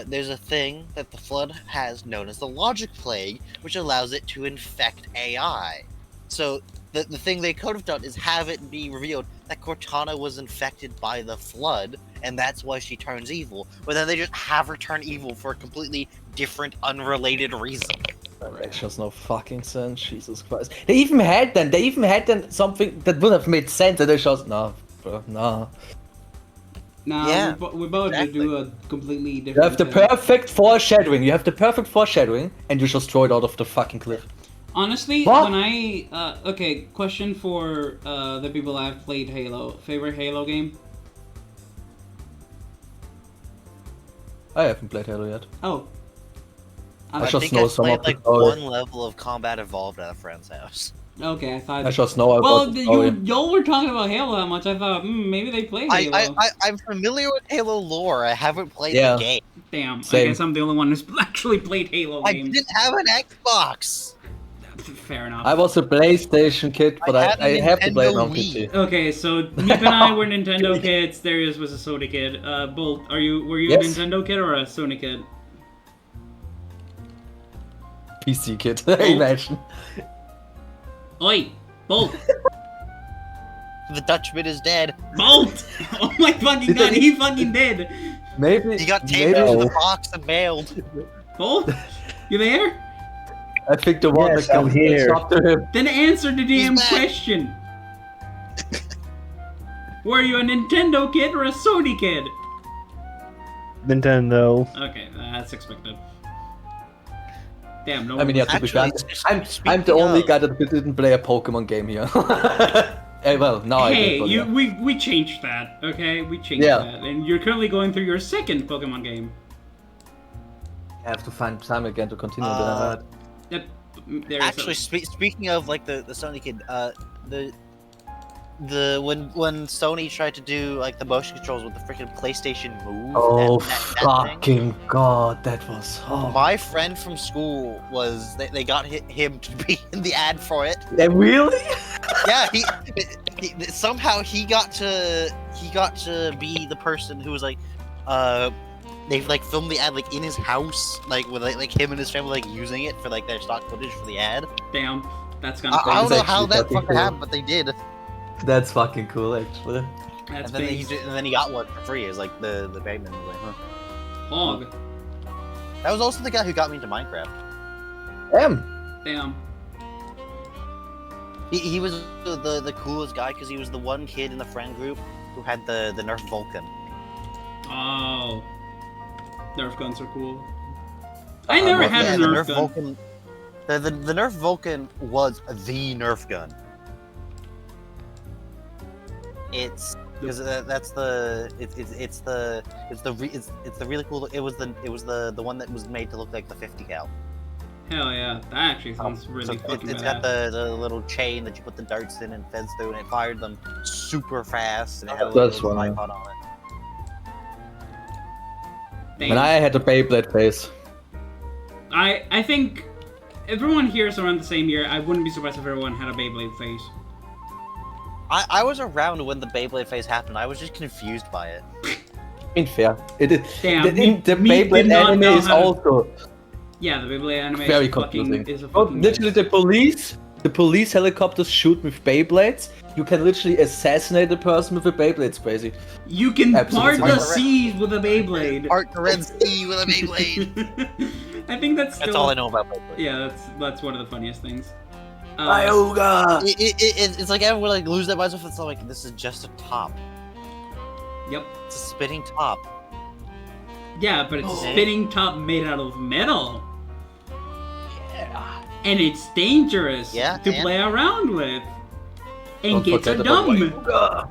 S3: there's a thing that the Flood has known as the Logic Plague, which allows it to infect AI. So the thing they could have done is have it be revealed that Cortana was infected by the Flood, and that's why she turns evil. But then they just have her turn evil for a completely different, unrelated reason.
S2: That makes just no fucking sense. Jesus Christ. They even had then something that would have made sense, and they just no, bro, no.
S1: Nah,
S3: Yeah,
S1: we're about to
S3: exactly.
S1: do a completely different.
S2: You have the
S1: thing.
S2: perfect foreshadowing. You have the perfect foreshadowing, and you just throw it out of the fucking cliff.
S1: Honestly,
S2: What?
S1: when I okay, question for the people that have played Halo. Favorite Halo game?
S2: I haven't played Halo yet.
S1: Oh.
S2: I
S3: I
S2: just
S3: think
S2: know
S3: I
S2: some
S3: played
S2: of the
S3: like
S2: story.
S3: one level of Combat Evolved at a friend's house.
S1: Okay, I thought.
S2: I just know about
S1: Well,
S2: the story.
S1: y'all were talking about Halo that much. I thought maybe they play Halo.
S3: I'm familiar with Halo lore. I haven't played
S2: Yeah.
S3: the game.
S1: Damn, I
S2: Same.
S1: guess I'm the only one who's actually played Halo
S3: I
S1: games.
S3: didn't have an Xbox.
S1: Fair enough.
S2: I was a PlayStation kid, but
S3: had
S2: I
S3: a
S2: have to play it
S3: Nintendo
S2: on
S3: Wii.
S2: PC.
S1: Okay, so Meep and I were Nintendo kids. Darius was a Sony kid. Bolt, were you
S2: Yes.
S1: a Nintendo kid or a Sony kid?
S2: PC kid, imagine.
S1: Oi, Bolt,
S3: The Dutchman is dead.
S1: Bolt! Oh my fucking god, he fucking did.
S2: Maybe
S3: He got taped
S2: maybe
S3: into the box and mailed.
S1: Bolt, you there?
S2: I think the one
S4: Yes,
S2: that
S4: I'm here.
S2: up to him.
S1: Then answer the damn
S3: back.
S1: question. Were you a Nintendo kid or a Sony kid?
S4: Nintendo.
S1: Okay, that's expected. Damn, no.
S2: I mean, yeah, to be fair, I'm the only guy that didn't play a Pokemon game here. Well, now I
S1: Hey,
S2: did, but
S1: you,
S2: yeah.
S1: we changed that, okay? We changed
S2: Yeah.
S1: that, and you're currently going through your second Pokemon game.
S2: I have to find time again to continue that.
S1: Yep. There is
S3: Actually, speaking of like the Sony kid, when Sony tried to do like the motion controls with the freaking PlayStation Move.
S2: Oh,
S3: that thing,
S2: fucking god, that was... Oh.
S3: my friend from school was they got him to be in the ad for it.
S2: Yeah, really?
S3: Yeah, he somehow he got to be the person who was like, they've like filmed the ad like in his house, like with like him and his family like using it for like their stock footage for the ad.
S1: Damn, that's kind of
S3: I don't know
S2: That's
S3: how
S2: actually
S3: that
S2: fucking
S3: fucking
S2: cool.
S3: happened, but they did.
S2: That's fucking cool, actually.
S1: That's
S3: And then,
S1: based.
S3: and then he got one for free. It's like the Bagman was like, huh.
S1: Hog.
S3: That was also the guy who got me into Minecraft.
S1: Damn.
S3: He was the coolest guy because he was the one kid in the friend group who had the Nerf Vulcan.
S1: Oh. Nerf guns are cool. I never
S2: well,
S1: had
S3: Yeah,
S1: a
S3: the
S1: Nerf gun.
S3: Vulcan. The Nerf Vulcan was the Nerf gun. It's because that's the it's the really cool. It was the one that was made to look like the 50 cal.
S1: Hell yeah, that actually sounds really fucking
S3: It's
S1: badass.
S3: got the little chain that you put the darts in and feds through, and it fired them super fast, and it had a
S2: That's
S3: little
S2: funny.
S3: tripod on it.
S1: Damn.
S2: When I had a Beyblade face.
S1: I think everyone here is around the same year. I wouldn't be surprised if everyone had a Beyblade face.
S3: I was around when the Beyblade phase happened. I was just confused by it.
S2: In fair. It is.
S1: Damn,
S2: the
S1: me did
S2: Beyblade
S1: not
S2: anime
S1: know
S2: is
S1: how to-
S2: also
S1: Yeah, the Beyblade anime
S2: very
S1: is fucking,
S2: confusing.
S1: is a
S2: Oh,
S1: fucking
S2: literally,
S1: mess.
S2: the police helicopters shoot with Beyblades. You can literally assassinate a person with a Beyblade. It's crazy.
S1: You can
S2: Absolutely.
S1: part the seas with a Beyblade.
S3: Part the Red Sea with a Beyblade.
S1: I think that's still.
S3: That's all I know about Beyblade.
S1: Yeah, that's one of the funniest things.
S2: Ioga!
S3: It's like everyone like lose their minds with it's like this is just a top.
S1: Yep.
S3: It's a spinning top.
S1: Yeah, but it's a
S3: Okay.
S1: spinning top made out of metal.
S2: Yeah.
S1: And it's dangerous
S3: Yeah,
S1: to
S3: and-
S1: play around with. And
S2: Don't
S1: kids are
S2: forget about
S1: dumb.
S2: Ioga.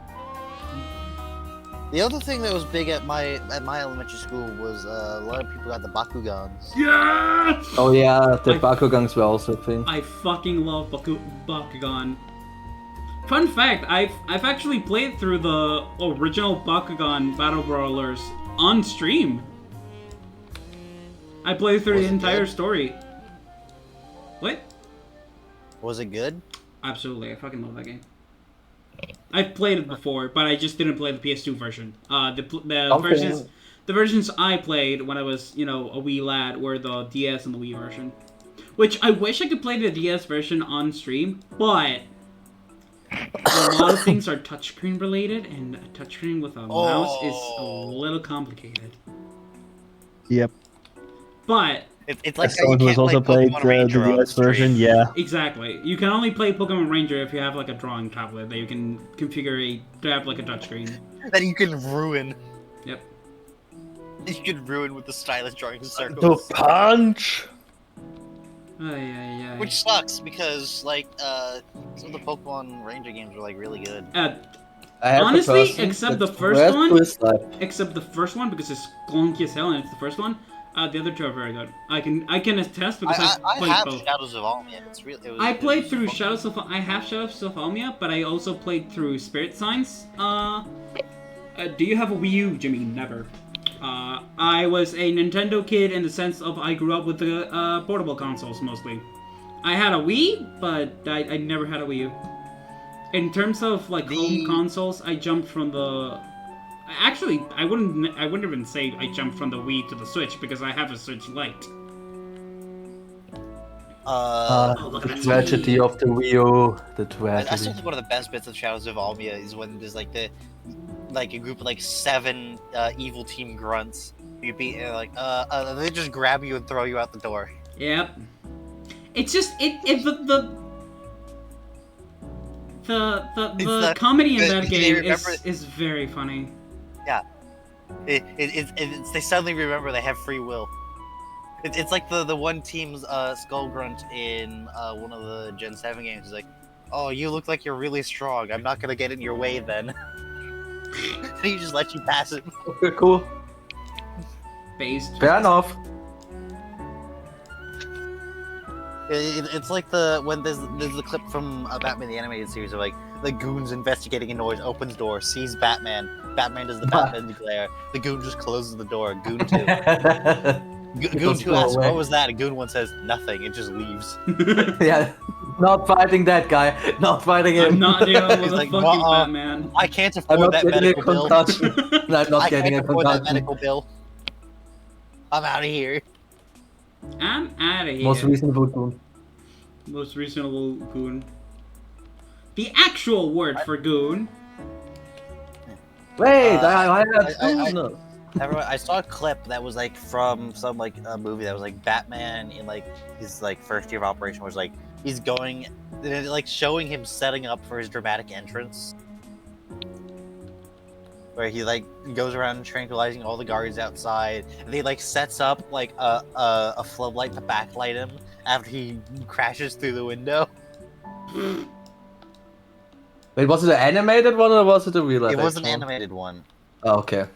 S3: The other thing that was big at my elementary school was a lot of people got the Bakugans.
S1: Yeah!
S2: Oh yeah, the
S1: I-
S2: Bakugans were also a thing.
S1: I fucking love Bakugan. Fun fact, I've actually played through the original Bakugan Battle Brawlers on stream. I played through
S3: Was
S1: the
S3: it
S1: entire
S3: good?
S1: story. What?
S3: Was it good?
S1: Absolutely, I fucking love that game. I've played it before, but I just didn't play the PS2 version. The versions I played when I was, a wee lad were the DS and the Wii version. Which I wish I could play the DS version on stream, but a lot of things are touchscreen related, and a touchscreen with a mouse is a little complicated.
S4: Yep.
S1: But
S3: It's like
S4: As
S3: how you
S4: someone who has
S3: can't play
S4: also played
S3: Pokemon Ranger
S4: the
S3: on
S4: US version,
S3: stream.
S4: yeah.
S1: exactly, you can only play Pokemon Ranger if you have like a drawing tablet that you can configure to have like a touchscreen.
S3: That you can ruin.
S1: Yep.
S3: You can ruin with the stylus drawing
S2: The
S3: circles.
S2: punch!
S1: Ay.
S3: Which sucks because like some of the Pokemon Ranger games were like really good.
S2: I have a
S1: Honestly,
S2: person
S1: except
S2: that's
S1: the first
S2: worst
S1: one.
S2: to his life.
S1: Except the first one, because it's clunky as hell and it's the first one. The other two are very good. I can attest because
S3: I
S1: played
S3: have
S1: both.
S3: Shadows of Almia. It's really.
S1: I played through
S3: fun.
S1: Shadows of. I have Shadows of Almia, but I also played through Spirit Signs. Do you have a Wii U, Jimmy? Never. I was a Nintendo kid in the sense of I grew up with the portable consoles mostly. I had a Wii, but I never had a Wii U. In terms of like home consoles, I jumped from the. Actually, I wouldn't even say I jumped from the Wii to the Switch because I have a Switch Lite.
S2: The tragedy of the Wii U. The
S3: I still
S2: tragedy.
S3: think one of the best bits of Shadows of Almia is when there's like a group of like 7 evil team grunts. You beat they just grab you and throw you out the door.
S1: Yep. It's just the comedy in that game is very funny.
S3: Yeah. They suddenly remember they have free will. It's like the one team's skull grunt in one of the Gen 7 games. He's like, oh, you look like you're really strong. I'm not gonna get in your way then. He just lets you pass it.
S2: Okay, cool.
S1: Based.
S2: Fair enough.
S3: It's like when there's the clip from Batman the Animated Series of like the goons investigating a noise, opens door, sees Batman. Batman does the Batman glare. The goon just closes the door. Goon 2. Goon 2 asks, what was that? And Goon 1 says, nothing. It just leaves.
S2: Yeah. Not fighting that guy. Not fighting him.
S1: I'm not dealing with
S3: He's
S1: a
S3: like,
S1: fucking Batman.
S3: I can't
S2: I'm
S3: afford
S2: not
S3: that
S2: getting a
S3: medical bill.
S2: concussion. I'm not
S3: I
S2: getting a
S3: can't afford that
S2: concussion.
S3: medical bill. I'm out of here.
S1: I'm out of here.
S2: Most reasonable goon.
S1: Most reasonable goon. The actual word for goon.
S2: Wait, I have goon.
S3: Everyone, I saw a clip that was like from some like a movie that was like Batman in like his like first year of operation, was like he's going, like showing him setting up for his dramatic entrance, where he like goes around tranquilizing all the guards outside, and he like sets up like a floodlight to backlight him after he crashes through the window.
S2: Wait, was it an animated one or was it a real life?
S3: It was an
S2: action one?
S3: animated one.
S2: Oh, okay.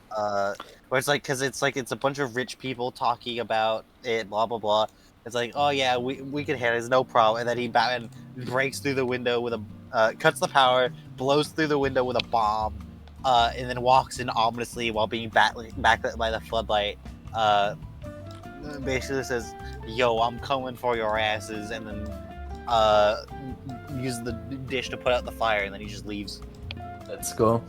S3: Where it's like, cause it's a bunch of rich people talking about it, blah blah blah. It's like, oh yeah, we can handle it, it's no problem. And then Batman breaks through the window with cuts the power, blows through the window with a bomb, and then walks in ominously while being backlit by the floodlight. Basically says, "Yo, I'm coming for your asses," and then uses the dish to put out the fire, and then he just leaves.
S2: Let's go.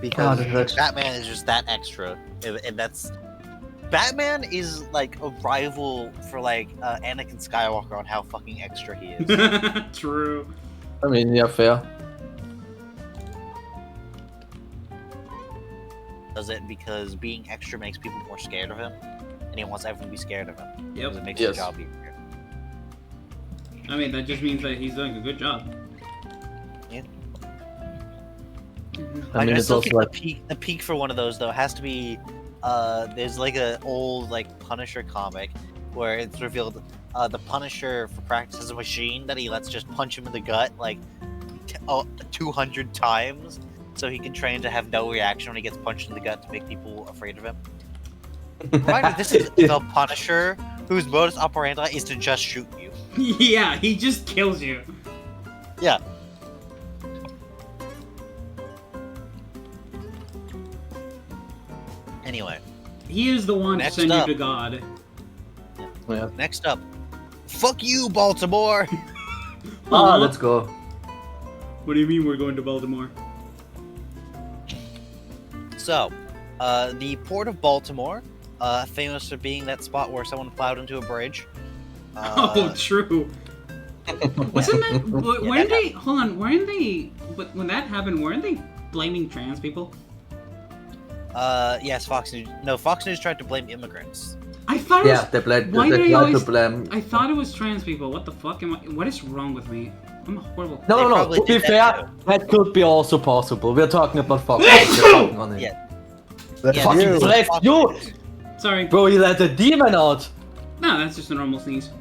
S3: Because Batman is just that extra, and that's Batman is like a rival for like Anakin Skywalker on how fucking extra he is.
S1: True.
S2: I mean, yeah, fair.
S3: Does it because being extra makes people more scared of him, and he wants everyone to be scared of him.
S1: Yep.
S3: Because it makes his job easier.
S1: I mean, that just means that he's doing a good job.
S3: Yeah.
S2: I mean,
S3: I
S2: it's
S3: still
S2: also
S3: think
S2: like
S3: the peak for one of those though has to be there's like a old like Punisher comic where it's revealed the Punisher for practice is a machine that he lets just punch him in the gut like 200 times so he can train to have no reaction when he gets punched in the gut to make people afraid of him. Reminder, this is the Punisher whose modus operandi is to just shoot you.
S1: Yeah, he just kills you.
S3: Yeah. Anyway.
S1: He is the one to send you to God.
S2: Yeah.
S3: Next up. Fuck you, Baltimore!
S2: Let's go.
S1: What do you mean we're going to Baltimore?
S3: So, the Port of Baltimore, famous for being that spot where someone plowed into a bridge.
S1: Oh, true. Wasn't that... weren't they... Hold on, weren't they... When that happened, weren't they blaming trans people?
S3: Yes, Fox News. No, Fox News tried to blame immigrants.
S1: I thought it was...
S2: Yeah, they tried
S1: always...
S2: to blame.
S1: I thought it was trans people. What the fuck am I... What is wrong with me? I'm a horrible...
S2: No. To be fair, that could be also possible. We're talking about Fox.
S3: Yeah.
S4: That's
S2: Fucking
S4: you.
S2: bless you!
S1: Sorry.
S2: Bro, he let the demon out!
S1: No, that's just a normal sneeze.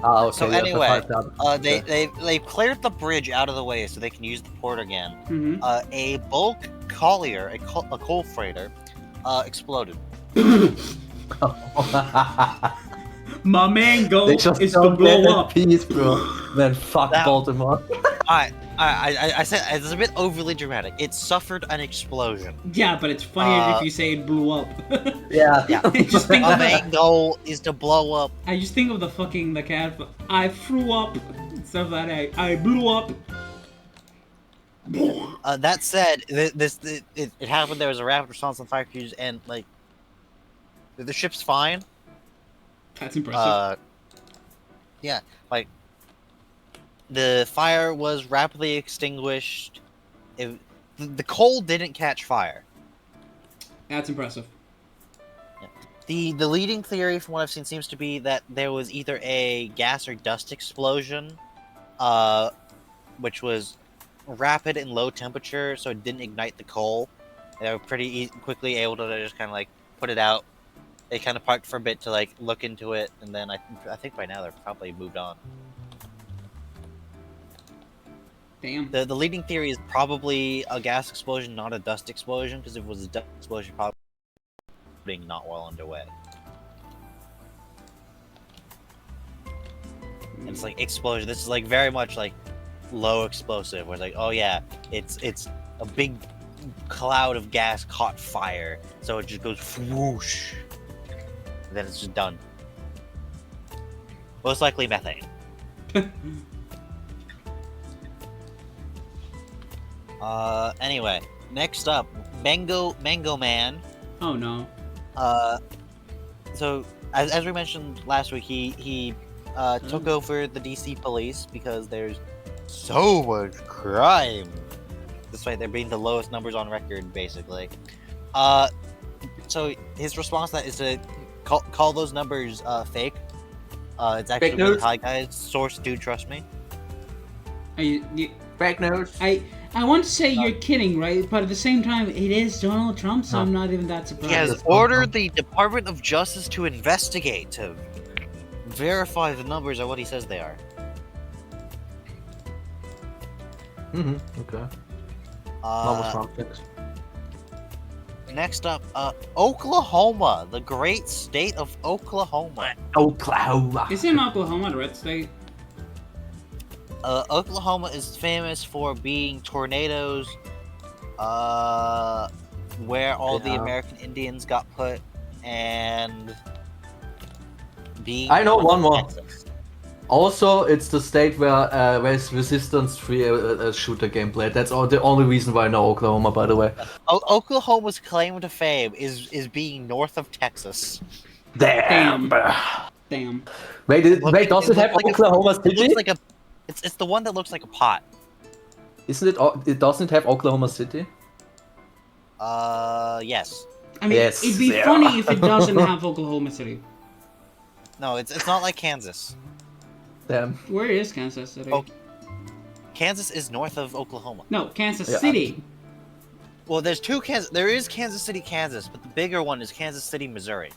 S2: Ah, okay.
S3: So
S2: yeah,
S3: anyway,
S2: okay.
S3: they cleared the bridge out of the way so they can use the port again.
S1: Mm-hmm.
S3: A bulk collier, a coal freighter, exploded.
S1: My main goal
S2: They just
S1: is to
S2: don't
S1: blow
S2: get
S1: up.
S2: peace, bro. Man, fuck
S3: That-
S2: Baltimore.
S3: I said it's a bit overly dramatic. It suffered an explosion.
S1: Yeah, but it's funnier if you say it blew up.
S2: Yeah.
S3: Yeah.
S1: Just think
S3: My
S1: of
S3: main goal is to blow up.
S1: I just think of the cat. I threw up. Instead of that, I blew up.
S3: That said, it happened. There was a rapid response on fire crews, and like the ship's fine.
S1: That's impressive.
S3: Yeah, like the fire was rapidly extinguished. The coal didn't catch fire.
S1: That's impressive.
S3: The leading theory from what I've seen seems to be that there was either a gas or dust explosion, which was rapid and low temperature, so it didn't ignite the coal. They were pretty quickly able to just kind of like put it out. They kind of parked for a bit to like look into it, and then I think by now they're probably moved on.
S1: Damn.
S3: The leading theory is probably a gas explosion, not a dust explosion, because if it was a dust explosion, probably being not well underway. And it's like explosion. This is like very much like low explosive, where it's like, oh yeah, it's a big cloud of gas caught fire, so it just goes whoosh, and then it's just done. Most likely methane. Anyway, next up, Mango Man.
S1: Oh no.
S3: So as we mentioned last week, he took over the DC police because there's so much crime. Despite there being the lowest numbers on record, basically. So his response to that is to call those numbers fake. It's actually
S2: Fake
S3: really
S2: news?
S3: high, guys. Source, dude, trust me.
S2: Fake news.
S1: I want to say you're kidding, right? But at the same time, it is Donald Trump, so I'm not even that surprised.
S3: He has ordered the Department of Justice to investigate, to verify the numbers are what he says they are.
S2: Okay. Normal Trump fix.
S3: Next up, Oklahoma, the great state of Oklahoma.
S2: Oklahoma.
S1: Isn't Oklahoma the red state?
S3: Oklahoma is famous for being tornadoes, where all the American Indians got put, and being.
S2: I know one more.
S3: Texas.
S2: Also, it's the state where it's Resistance 3 shooter gameplay. That's the only reason why I know Oklahoma, by the way.
S3: Oklahoma's claim to fame is being north of Texas.
S2: Damn.
S1: Damn.
S2: Wait, does it have Oklahoma City?
S3: It looks like a. It's the one that looks like a pot.
S2: Isn't it? It doesn't have Oklahoma City.
S3: Yes.
S1: I mean,
S2: Yes,
S1: it'd be
S2: yeah.
S1: funny if it doesn't have Oklahoma City.
S3: No, it's not like Kansas.
S2: Damn.
S1: Where is Kansas City?
S3: Oh. Kansas is north of Oklahoma.
S1: No, Kansas
S2: Yeah.
S1: City.
S3: Well, there's two Kansas. There is Kansas City, Kansas, but the bigger one is Kansas City, Missouri.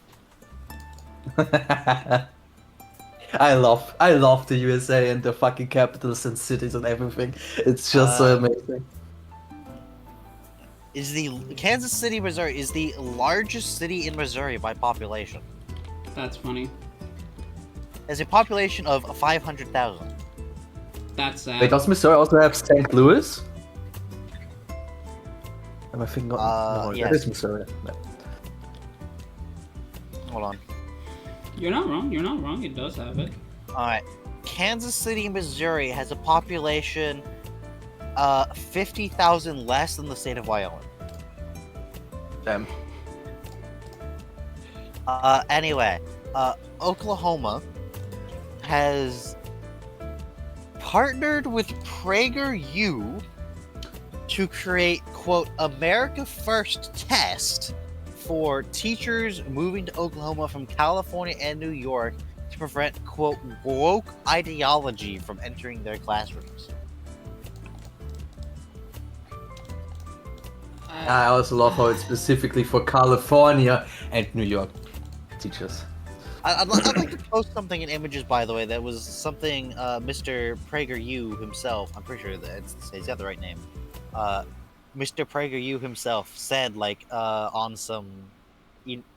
S2: I love the USA and the fucking capitals and cities and everything. It's just so amazing.
S3: Kansas City, Missouri is the largest city in Missouri by population.
S1: That's funny.
S3: Has a population of 500,000.
S1: That's sad.
S2: Wait, does Missouri also have St. Louis? Am I thinking? No,
S3: yes.
S2: that is Missouri. No.
S3: Hold on.
S1: You're not wrong. You're not wrong. It does have it.
S3: Alright. Kansas City, Missouri has a population 50,000 less than the state of Wyoming.
S2: Damn.
S3: Anyway, Oklahoma has partnered with PragerU to create, quote, America First test for teachers moving to Oklahoma from California and New York to prevent, quote, woke ideology from entering their classrooms.
S2: I also love how it's specifically for California and New York teachers.
S3: I'd like to post something in images, by the way, that was something Mr. PragerU himself, I'm pretty sure that he's got the right name, Mr. PragerU himself said, like, on some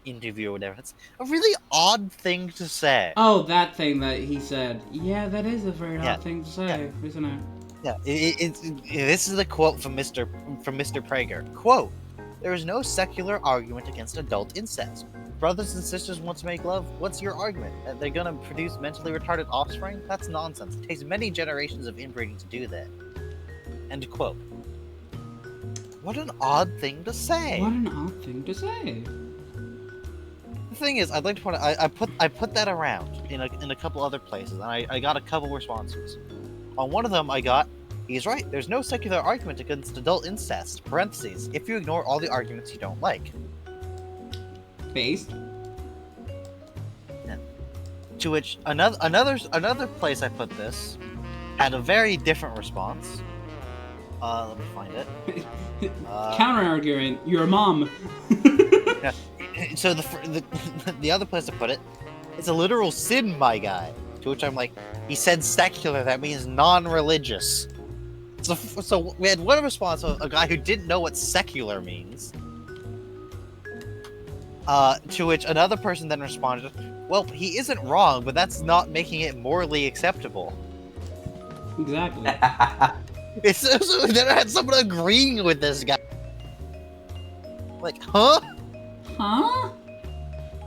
S3: interview or whatever. It's a really odd thing to say.
S1: Oh, that thing that he said. Yeah, that is a very
S3: Yeah.
S1: odd thing to say, isn't it?
S3: Yeah, this is a quote from Mr. Prager. Quote: "There is no secular argument against adult incest. Brothers and sisters want to make love. What's your argument? That they're gonna produce mentally retarded offspring? That's nonsense. It takes many generations of inbreeding to do that." End quote. What an odd thing to say.
S1: What an odd thing to say.
S3: The thing is, I'd like to point out, I put that around in a couple other places, and I got a couple responses. On one of them, I got, "He's right. There's no secular argument against adult incest. Parentheses. If you ignore all the arguments you don't like."
S1: Based.
S3: To which another place I put this had a very different response. Let me find it.
S1: Counter argument. Your mom.
S3: So the other place I put it, it's a literal sin, my guy. To which I'm like, he said secular. That means non-religious. So we had one response of a guy who didn't know what secular means. To which another person then responded, "Well, he isn't wrong, but that's not making it morally acceptable."
S1: Exactly.
S3: So then I had someone agreeing with this guy. Like, huh?
S1: Huh?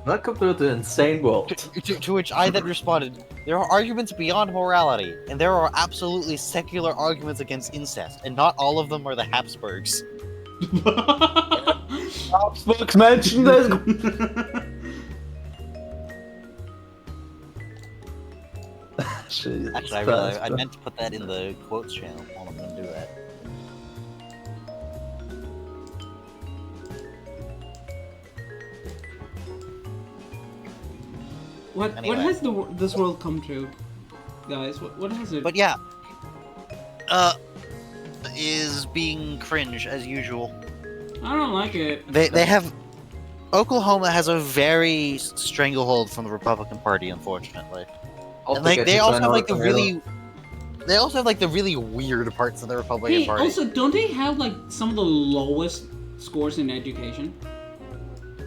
S2: Welcome to the insane world.
S3: To which I then responded, "There are arguments beyond morality, and there are absolutely secular arguments against incest, and not all of them are the Habsburgs."
S2: Habsburgs mentioned this.
S3: Actually, I realized I meant to put that in the quotes channel. While I'm gonna do that.
S1: What
S3: Anyway.
S1: has this world come to, guys? What has it?
S3: But yeah, is being cringe as usual.
S1: I don't like it.
S3: They have Oklahoma has a very stranglehold from the Republican Party, unfortunately. And like they also have like the really weird parts of the Republican
S1: Hey,
S3: Party.
S1: also, don't they have like some of the lowest scores in education?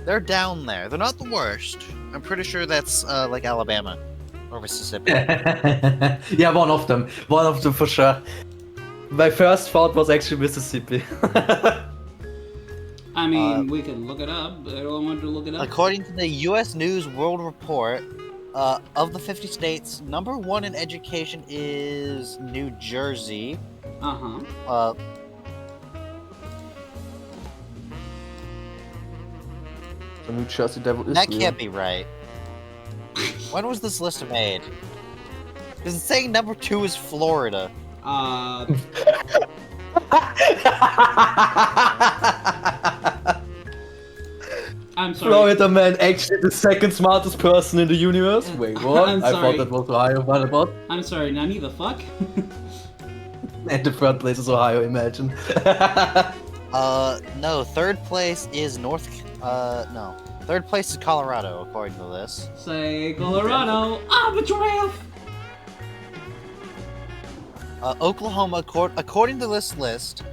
S3: They're down there. They're not the worst. I'm pretty sure that's like Alabama or Mississippi.
S2: Yeah, one of them for sure. My first thought was actually Mississippi.
S1: I mean, we can look it up, but I don't want to look it up.
S3: According to the U.S. News World Report, of the 50 states, #1 in education is New Jersey.
S1: Uh-huh.
S2: The New Jersey Devil is
S3: That
S2: real.
S3: can't be right. When was this list made? Because it's saying #2 is Florida.
S1: I'm sorry.
S2: Florida man, actually the second smartest person in the universe? Wait, what?
S1: I'm
S2: I
S1: sorry.
S2: thought that was Ohio, what about?
S1: I'm sorry, Nani, the fuck?
S2: And the third place is Ohio, imagine.
S3: No, third place is no. Third place is Colorado, according to this.
S1: Say Colorado. Ah, the giraffe!
S3: Oklahoma, according to this list,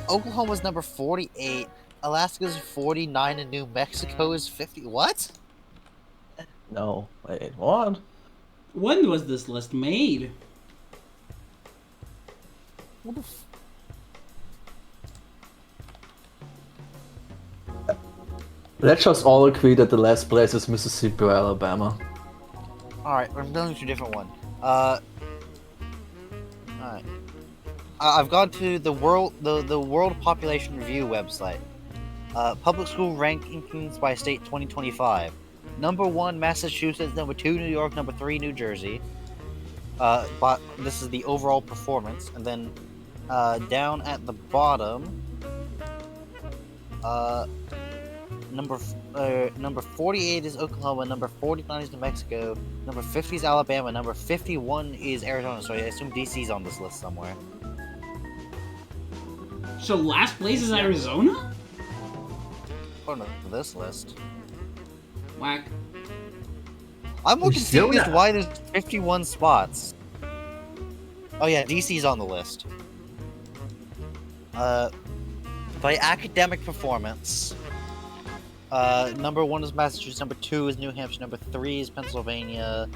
S3: Oklahoma's number 48, Alaska's 49, and New Mexico is 50. What?
S2: No, wait, what?
S1: When was this list made?
S3: What the
S2: Let's just all agree that the last place is Mississippi or Alabama.
S3: Alright, we're going to a different one. Alright. I've gone to the World Population Review website. Public school rankings by state 2025. #1 Massachusetts, #2 New York, #3 New Jersey. But this is the overall performance, and then down at the bottom, number 48 is Oklahoma, number 49 is New Mexico, number 50 is Alabama, number 51 is Arizona. So I assume DC's on this list somewhere.
S1: So last place is Arizona?
S3: According to this list.
S1: Whack.
S3: I'm more confused
S2: Arizona.
S3: why there's 51 spots. Oh yeah, DC's on the list. By academic performance, Number 1 is Massachusetts, number 2 is New Hampshire, number 3 is Pennsylvania.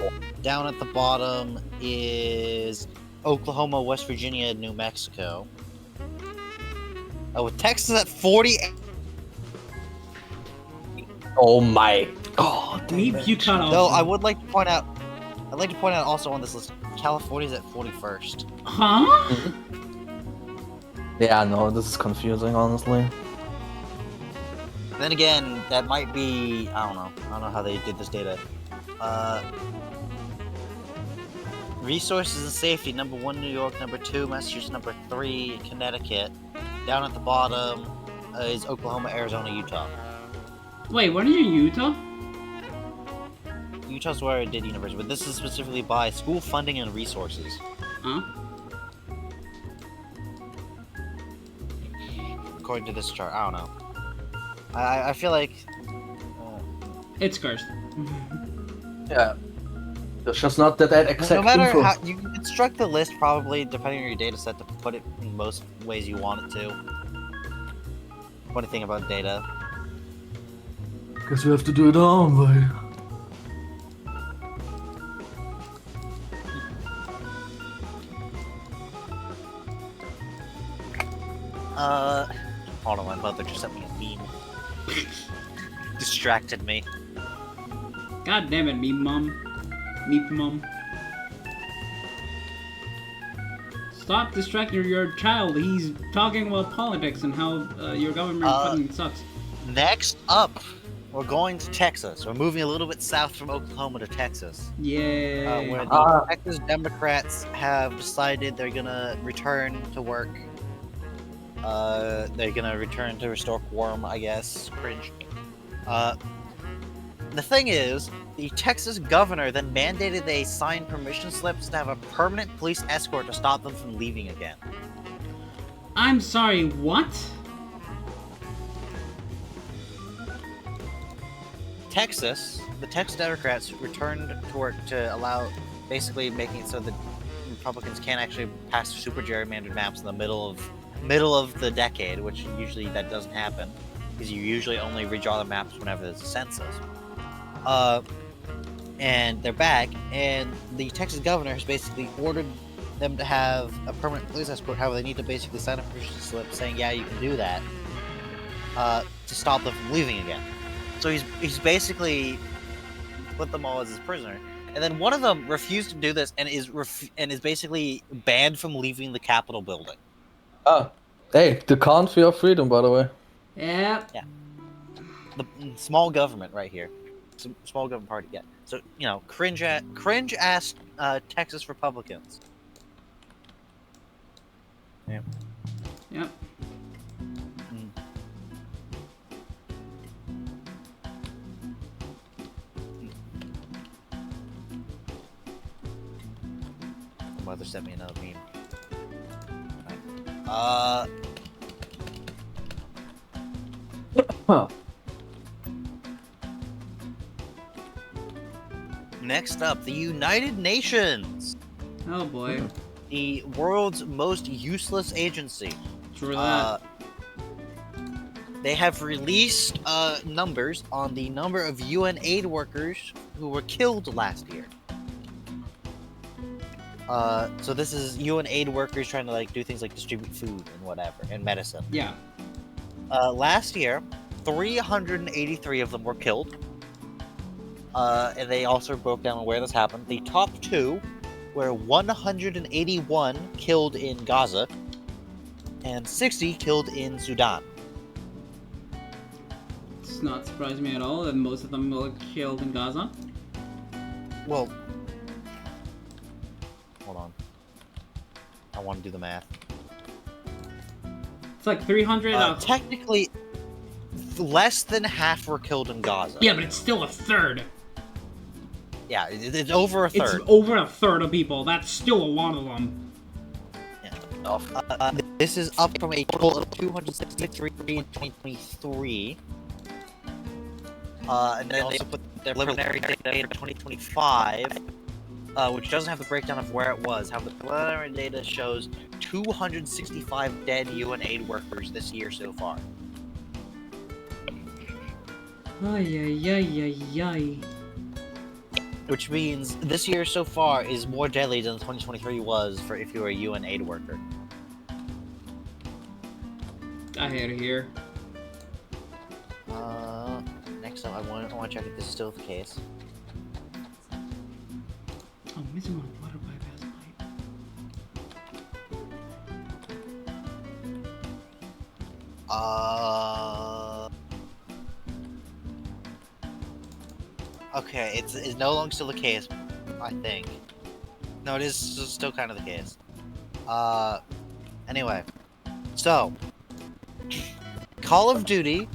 S3: Down at the bottom is Oklahoma, West Virginia, New Mexico. With Texas at 48.
S2: Oh my god.
S1: Meep Utah also.
S3: Though I would like to point out, also on this list, California's at 41st.
S1: Huh?
S2: Yeah, no, this is confusing, honestly.
S3: Then again, that might be, I don't know how they did this data. Resources and safety, number 1 New York, number 2 Massachusetts, number 3 Connecticut. Down at the bottom is Oklahoma, Arizona, Utah.
S1: Wait, what are you in Utah?
S3: Utah's where I did university, but this is specifically by school funding and resources.
S1: Huh?
S3: According to this chart, I don't know. I feel like...
S1: It's cursed.
S2: Yeah. There's just not that exact
S3: no matter
S2: info.
S3: how... You can construct the list, probably, depending on your data set, to put it in most ways you want it to. Funny thing about data.
S2: Guess we have to do it our own way.
S3: Hold on, my mother just sent me a meme. Distracted me.
S1: God damn it, Meep Mom. Meep Mom. Stop distracting your child. He's talking about politics and how your government fucking sucks.
S3: Next up, we're going to Texas. We're moving a little bit south from Oklahoma to Texas.
S1: Yeah.
S3: Where the Texas Democrats have decided they're gonna return to work. They're gonna return to restore quorum, I guess. Cringe. The thing is, the Texas governor then mandated they sign permission slips to have a permanent police escort to stop them from leaving again.
S1: I'm sorry, what?
S3: Texas, the Texas Democrats returned to work to allow, basically making it so that Republicans can't actually pass super gerrymandered maps in the middle of the decade, which usually that doesn't happen, because you usually only redraw the maps whenever there's a census. And they're back, and the Texas governor has basically ordered them to have a permanent police escort. However, they need to basically sign a permission slip saying, yeah, you can do that, to stop them from leaving again. So he's basically put them all as his prisoner. And then one of them refused to do this and is basically banned from leaving the Capitol building.
S2: Oh, hey, the country of freedom, by the way.
S1: Yep.
S3: Yeah. The small government right here. Small government party, yeah. So, you know, cringe ass Texas Republicans. Yeah.
S1: Yep. My mother sent me another meme. Next up, the United Nations. Oh boy.
S3: The world's most useless agency.
S1: True that.
S3: They have released numbers on the number of UN aid workers who were killed last year. So this is UN aid workers trying to do things like distribute food and whatever, and medicine.
S1: Yeah.
S3: Last year, 383 of them were killed. And they also broke down where this happened. The top two were 181 killed in Gaza and 60 killed in Sudan.
S1: It's not surprising me at all that most of them were killed in Gaza.
S3: Well, hold on. I want to do the math.
S1: It's like 300.
S3: Technically, less than half were killed in Gaza.
S1: Yeah, but it's still a third.
S3: Yeah, it's over a third.
S1: It's over a third of people. That's still a lot of them.
S3: Yeah. This is up from a total of 263 in 2023. And they also put their preliminary data in 2025, which doesn't have the breakdown of where it was. However, the preliminary data shows 265 dead UN aid workers this year so far.
S1: Ay, ay, ay, ay, ay.
S3: Which means this year so far is more deadly than 2023 was for if you were a UN aid worker.
S1: I had it here.
S3: Next up, I want to check if this is still the case.
S1: Oh, missing one water bypass pipe.
S3: Okay, it's no longer still the case, I think. No, it is still kind of the case. Anyway. So, Call of Duty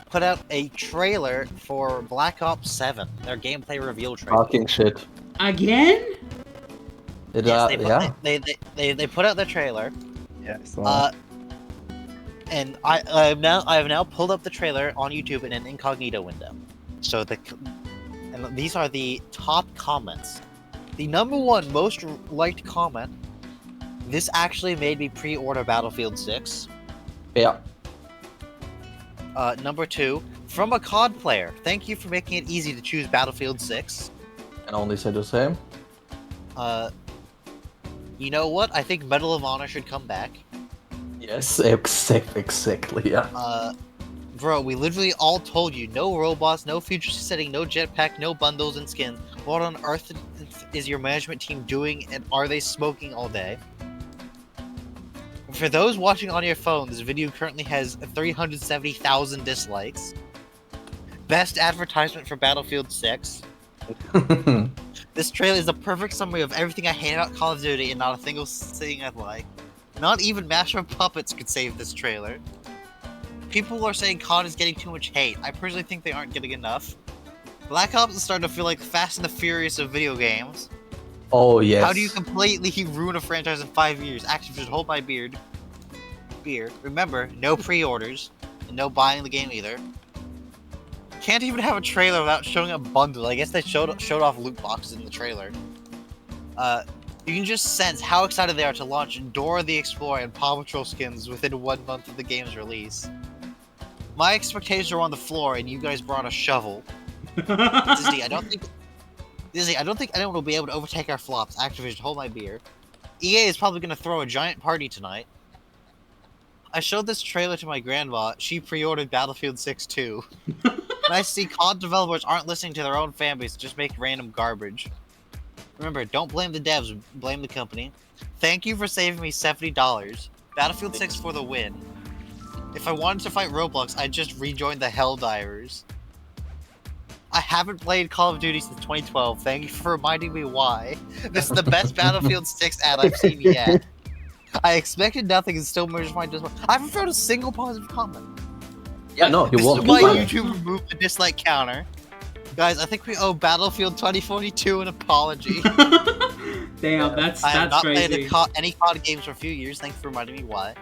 S3: put out a trailer for Black Ops 7, their gameplay reveal trailer.
S2: Fucking shit.
S1: Again?
S2: It,
S3: Yes, they put,
S2: yeah.
S3: they put out the trailer.
S4: Yeah, I saw that.
S3: And I have now pulled up the trailer on YouTube in an incognito window. So and these are the top comments. The number one most liked comment. This actually made me pre-order Battlefield 6.
S2: Yeah.
S3: Number 2, from a COD player. Thank you for making it easy to choose Battlefield 6.
S2: And only say the same.
S3: You know what? I think Medal of Honor should come back.
S2: Yes, exactly, yeah.
S3: Bro, we literally all told you, no robots, no future setting, no jetpack, no bundles and skins. What on earth is your management team doing, and are they smoking all day? For those watching on your phone, this video currently has 370,000 dislikes. Best advertisement for Battlefield 6. This trailer is a perfect summary of everything I hate about Call of Duty and not a single thing I like. Not even Master of Puppets could save this trailer. People are saying COD is getting too much hate. I personally think they aren't getting enough. Black Ops is starting to feel like the Fast and the Furious of video games.
S2: Oh, yes.
S3: How do you completely ruin a franchise in 5 years? Actually, just hold my beer. Remember, no pre-orders, and no buying the game either. Can't even have a trailer without showing a bundle. I guess they showed off loot boxes in the trailer. You can just sense how excited they are to launch Dora the Explorer and Paw Patrol skins within 1 month of the game's release. My expectations are on the floor, and you guys brought a shovel. Disney, I don't think anyone will be able to overtake our flops. Activision, hold my beer. EA is probably going to throw a giant party tonight. I showed this trailer to my grandma. She pre-ordered Battlefield 6 too. Nice to see COD developers aren't listening to their own fanbase, just make random garbage. Remember, don't blame the devs, blame the company. Thank you for saving me $70. Battlefield 6 for the win. If I wanted to fight Roblox, I'd just rejoin the Helldivers. I haven't played Call of Duty since 2012. Thank you for reminding me why. This is the best Battlefield 6 ad I've seen yet. I expected nothing and still merged my dislikes. I haven't found a single positive comment.
S2: Yeah, no, you
S3: This
S2: won't.
S3: is why
S2: You
S3: YouTube removed the dislike counter. Guys, I think we owe Battlefield 2042 an apology.
S1: Damn, that's
S3: I have not
S1: crazy.
S3: played any COD games for a few years. Thanks for reminding me why.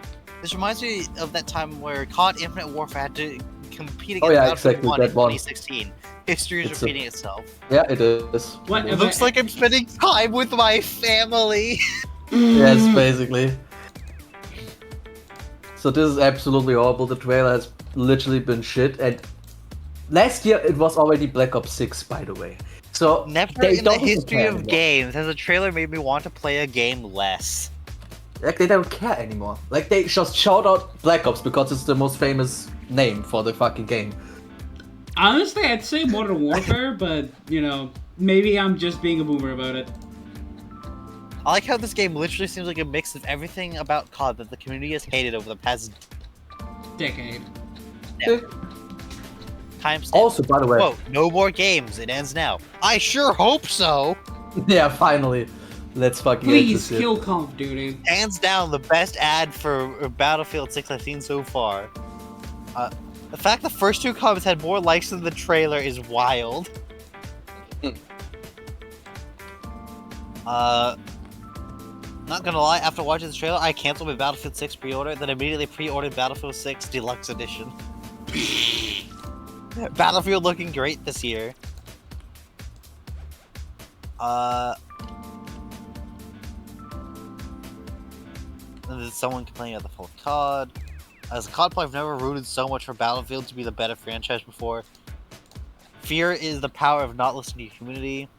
S3: This reminds me of that time where COD Infinite Warfare had to compete against Battlefield 1 in 2016. History is repeating itself.
S2: Yeah, it is.
S1: What?
S3: It looks like I'm spending time with my family.
S2: Yes, basically. So this is absolutely horrible. The trailer has literally been shit, and last year it was already Black Ops 6, by the way. So
S3: Never
S2: they
S3: in the
S2: don't
S3: history
S2: care
S3: of
S2: anymore.
S3: games has a trailer made me want to play a game less.
S2: Like, they don't care anymore. Like, they just shout out Black Ops because it's the most famous name for the fucking game.
S1: Honestly, I'd say Modern Warfare, but, you know, maybe I'm just being a boomer about it.
S3: I like how this game literally seems like a mix of everything about COD that the community has hated over the past
S1: Decade.
S3: timestamp.
S2: Also, by the way,
S3: Quote, no more games, it ends now. I sure hope so!
S2: yeah, finally, let's fucking end
S1: Please
S2: this shit.
S1: kill Call of Duty.
S3: Hands down, the best ad for Battlefield 6 I've seen so far. The fact the first two comments had more likes than the trailer is wild. Not gonna lie, after watching this trailer, I canceled my Battlefield 6 pre-order, then immediately pre-ordered Battlefield 6 Deluxe Edition. Battlefield looking great this year. And there's someone complaining about the full COD. As a COD player, I've never rooted so much for Battlefield to be the better franchise before. Fear is the power of not listening to your community.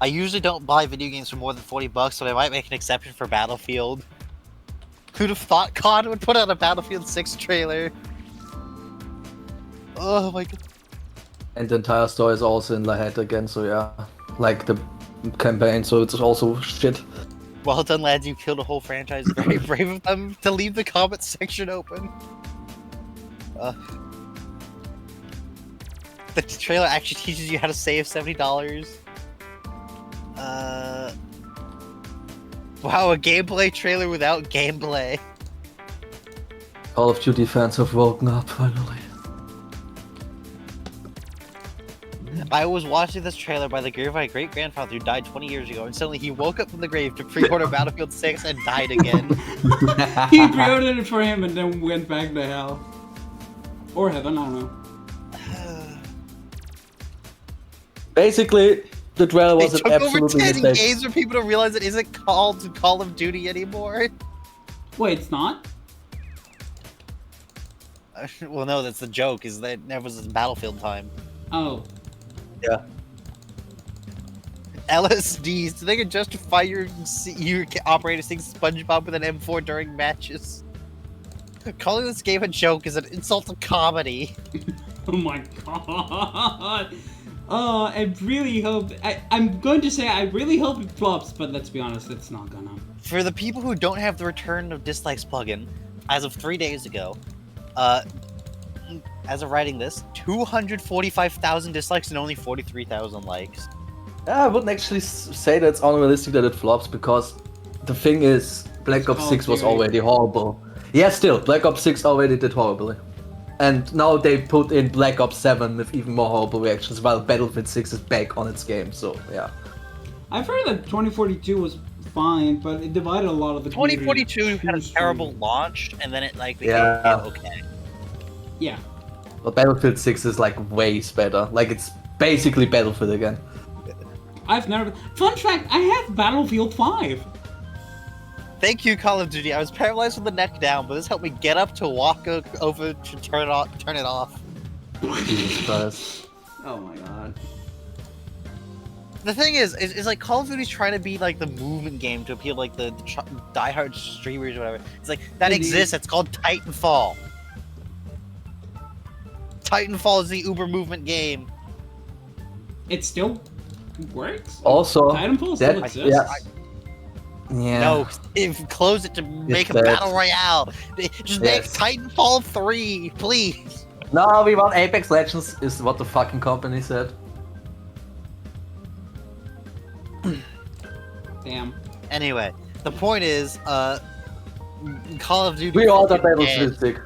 S3: I usually don't buy video games for more than $40, but I might make an exception for Battlefield. Who'd have thought COD would put out a Battlefield 6 trailer? Oh my god.
S2: And the entire story is also in the head again, so yeah. Like the campaign, so it's also shit.
S3: Well done, lads, you killed a whole franchise. Very brave of them to leave the comment section open. The trailer actually teaches you how to save $70. Wow, a gameplay trailer without gameplay.
S2: Call of Duty fans have woken up finally.
S3: I was watching this trailer by the grave of my great-grandfather who died 20 years ago, and suddenly he woke up from the grave to pre-order Battlefield 6 and died again.
S1: He pre-ordered it for him and then went back to hell. Or heaven, I don't know.
S2: Basically, the trailer was
S3: It
S2: an
S3: took over
S2: absolutely
S3: 10
S2: mistake.
S3: games for people to realize it isn't called Call of Duty anymore.
S1: Wait, it's not?
S3: Well, no, that's the joke, is that it never was Battlefield time.
S1: Oh.
S2: Yeah.
S3: LSDs, so they can justify your operator seeing SpongeBob with an M4 during matches. Calling this game a joke is an insult to comedy.
S1: Oh my god. Oh, I really hope... I'm going to say I really hope it flops, but let's be honest, it's not gonna.
S3: For the people who don't have the Return of Dislikes plugin, as of 3 days ago, as of writing this, 245,000 dislikes and only 43,000 likes.
S2: Yeah, I wouldn't actually say that it's unrealistic that it flops, because the thing is, Black Ops 6 was already horrible. Yeah, still, Black Ops 6 already did horribly. And now they put in Black Ops 7 with even more horrible reactions, while Battlefield 6 is back on its game, so yeah.
S1: I've heard that 2042 was fine, but it divided a lot of the community.
S3: 2042 had a terrible launch, and then it like became okay.
S1: Yeah.
S2: But Battlefield 6 is like way better. Like, it's basically Battlefield again.
S1: I've never... Fun fact, I have Battlefield 5.
S3: Thank you, Call of Duty. I was paralyzed with the neck down, but this helped me get up to walk over to turn it off.
S2: Jesus Christ.
S1: Oh my god.
S3: The thing is like Call of Duty's trying to be like the movement game to appeal like the diehard streamers or whatever. It's like, that exists, it's called Titanfall. Titanfall is the uber movement game.
S1: It still works?
S2: Also,
S1: Titanfall still exists?
S2: Yeah.
S3: No, close it to make a
S2: dead.
S3: battle royale. Just make Titanfall 3, please.
S2: No, we want Apex Legends, is what the fucking company said.
S1: Damn.
S3: Anyway, the point is, Call of Duty.
S2: We all the Battlefield 6.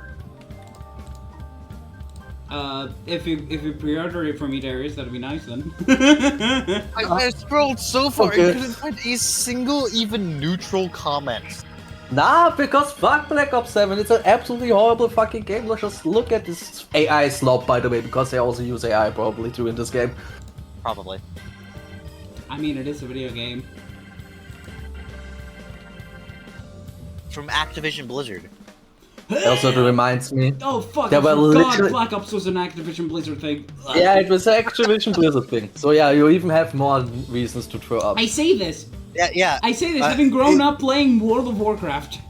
S1: If you pre-order it for me, Darius, that'd be nice then.
S3: I scrolled so far
S2: Okay.
S3: and couldn't find a single even neutral comment.
S2: Nah, because fuck Black Ops 7, it's an absolutely horrible fucking game. Let's just look at this AI slop, by the way, because they also use AI probably too in this game.
S3: Probably.
S1: I mean, it is a video game.
S3: From Activision Blizzard.
S2: Also, it reminds me.
S1: Oh fuck,
S2: There
S1: I
S2: were
S1: forgot
S2: literally-
S1: Black Ops was an Activision Blizzard thing.
S2: Yeah, it was an Activision Blizzard thing. So yeah, you even have more reasons to throw up.
S1: I say this.
S3: Yeah.
S1: I say this having grown up playing World of Warcraft.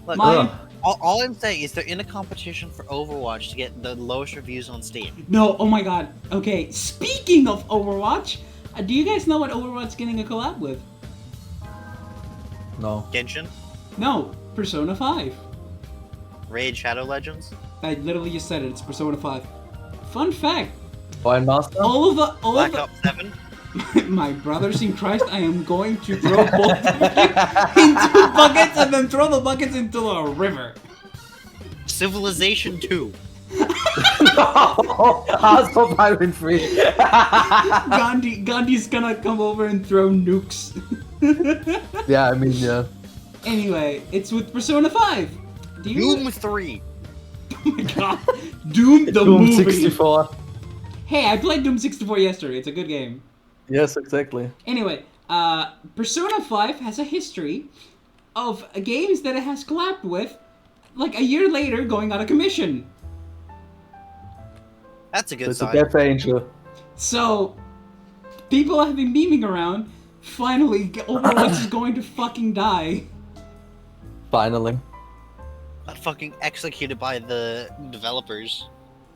S3: Look,
S1: My...
S3: all I'm saying is they're in a competition for Overwatch to get the lowest reviews on Steam.
S1: No, oh my god. Okay, speaking of Overwatch, do you guys know what Overwatch's getting a collab with?
S2: No.
S3: Genshin?
S1: No, Persona 5.
S3: Raid Shadow Legends?
S1: I literally just said it, it's Persona 5. Fun fact,
S2: Fine Master?
S1: all
S3: Black
S1: of
S3: Ops 7?
S1: my brothers in Christ, I am going to throw both of you into buckets and then throw the buckets into a river.
S3: Civilization 2.
S2: No! Hearts of Iron 3.
S1: Gandhi's gonna come over and throw nukes.
S2: Yeah, I mean, yeah.
S1: Anyway, it's with Persona 5. Do you...
S3: Doom 3.
S1: Oh my god. Doom the
S2: Doom
S1: movie.
S2: 64.
S1: Hey, I played Doom 64 yesterday. It's a good game.
S2: Yes, exactly.
S1: Anyway, Persona 5 has a history of games that it has collabed with, like a year later, going out of commission.
S3: That's a good
S2: It's a
S3: sign.
S2: death angel.
S1: So, people have been beaming around. Finally, Overwatch is going to fucking die.
S2: Finally.
S3: Fucking executed by the developers.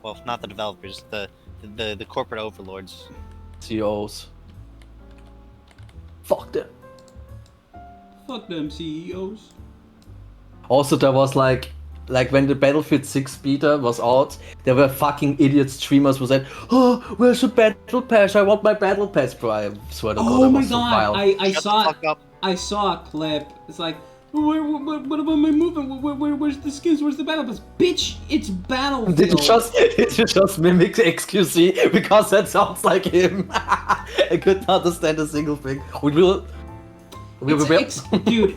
S3: Well, not the developers, the corporate overlords.
S2: CEOs. Fuck them.
S1: Fuck them CEOs.
S2: Also, there was like when the Battlefield 6 beta was out, there were fucking idiot streamers who said, "Oh, where's the battle pass? I want my battle pass." Bro, I swear to God,
S1: Oh
S2: that
S1: my
S2: was so
S1: god,
S2: wild.
S1: I
S3: Shut
S1: saw
S3: the fuck up.
S1: I saw a clip. It's like, what about my movement? Where's the skins? Where's the battle pass? Bitch, it's Battlefield.
S2: Did you just mimic XQC because that sounds like him? I couldn't understand a single thing.
S1: Dude,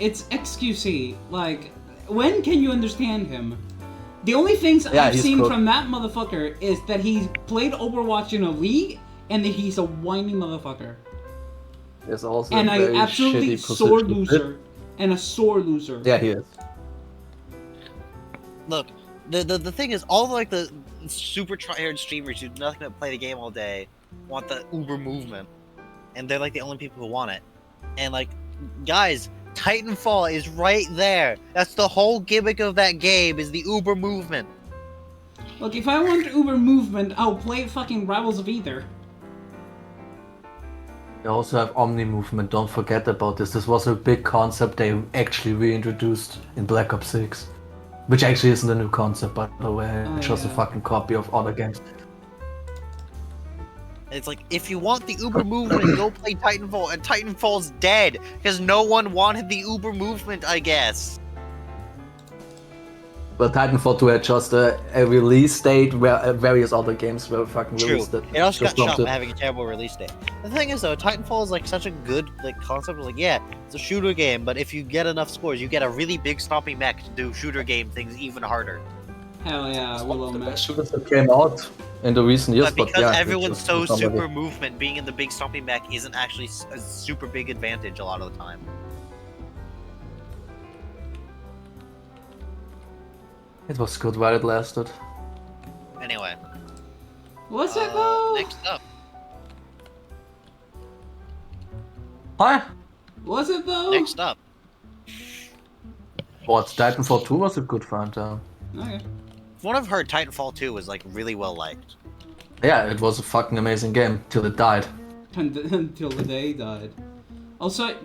S1: it's XQC. Like, when can you understand him? The only things I've
S2: he's
S1: seen
S2: cool.
S1: from that motherfucker is that he's played Overwatch in a league and that he's a whiny motherfucker.
S2: There's also
S1: And
S2: a
S1: I
S2: very
S1: absolutely
S2: shitty
S1: sore
S2: position.
S1: loser. And a sore loser.
S2: Yeah, he is.
S3: Look, the thing is, all like the super tryhard streamers who do nothing but play the game all day want the Uber movement, and they're like the only people who want it. And like, guys, Titanfall is right there. That's the whole gimmick of that game, is the Uber movement.
S1: Look, if I want Uber movement, I'll play fucking Rivals of Ether.
S2: You also have Omni movement, don't forget about this. This was a big concept they actually reintroduced in Black Ops 6. Which actually isn't a new concept, by the way.
S1: Oh,
S2: It's just a
S1: yeah.
S2: fucking copy of other games.
S3: It's like, if you want the Uber movement, go play Titanfall, and Titanfall's dead, because no one wanted the Uber movement, I guess.
S2: But Titanfall 2 had just a release date where various other games were fucking
S3: True.
S2: released.
S3: It also got
S2: Just
S3: shot
S2: dropped
S3: by
S2: it.
S3: having a terrible release date. The thing is, though, Titanfall is like such a good like concept. Like, yeah, it's a shooter game, but if you get enough scores, you get a really big stomping mech to do shooter game things even harder.
S1: Hell yeah, Willow
S2: The
S1: Mac.
S2: best shooters that came out in the recent years,
S3: But because
S2: yeah,
S3: everyone's
S2: it's
S3: so
S2: just somebody-
S3: super movement, being in the big stomping mech isn't actually a super big advantage a lot of the time.
S2: It was good while it lasted.
S3: Anyway,
S1: What's it though?
S3: next up,
S2: Hi!
S1: Was it though?
S3: next up.
S2: What, Titanfall 2 was a good fun time.
S1: Okay.
S3: From what I've heard, Titanfall 2 was like really well liked.
S2: Yeah, it was a fucking amazing game, till it died.
S1: Until the day died. Also,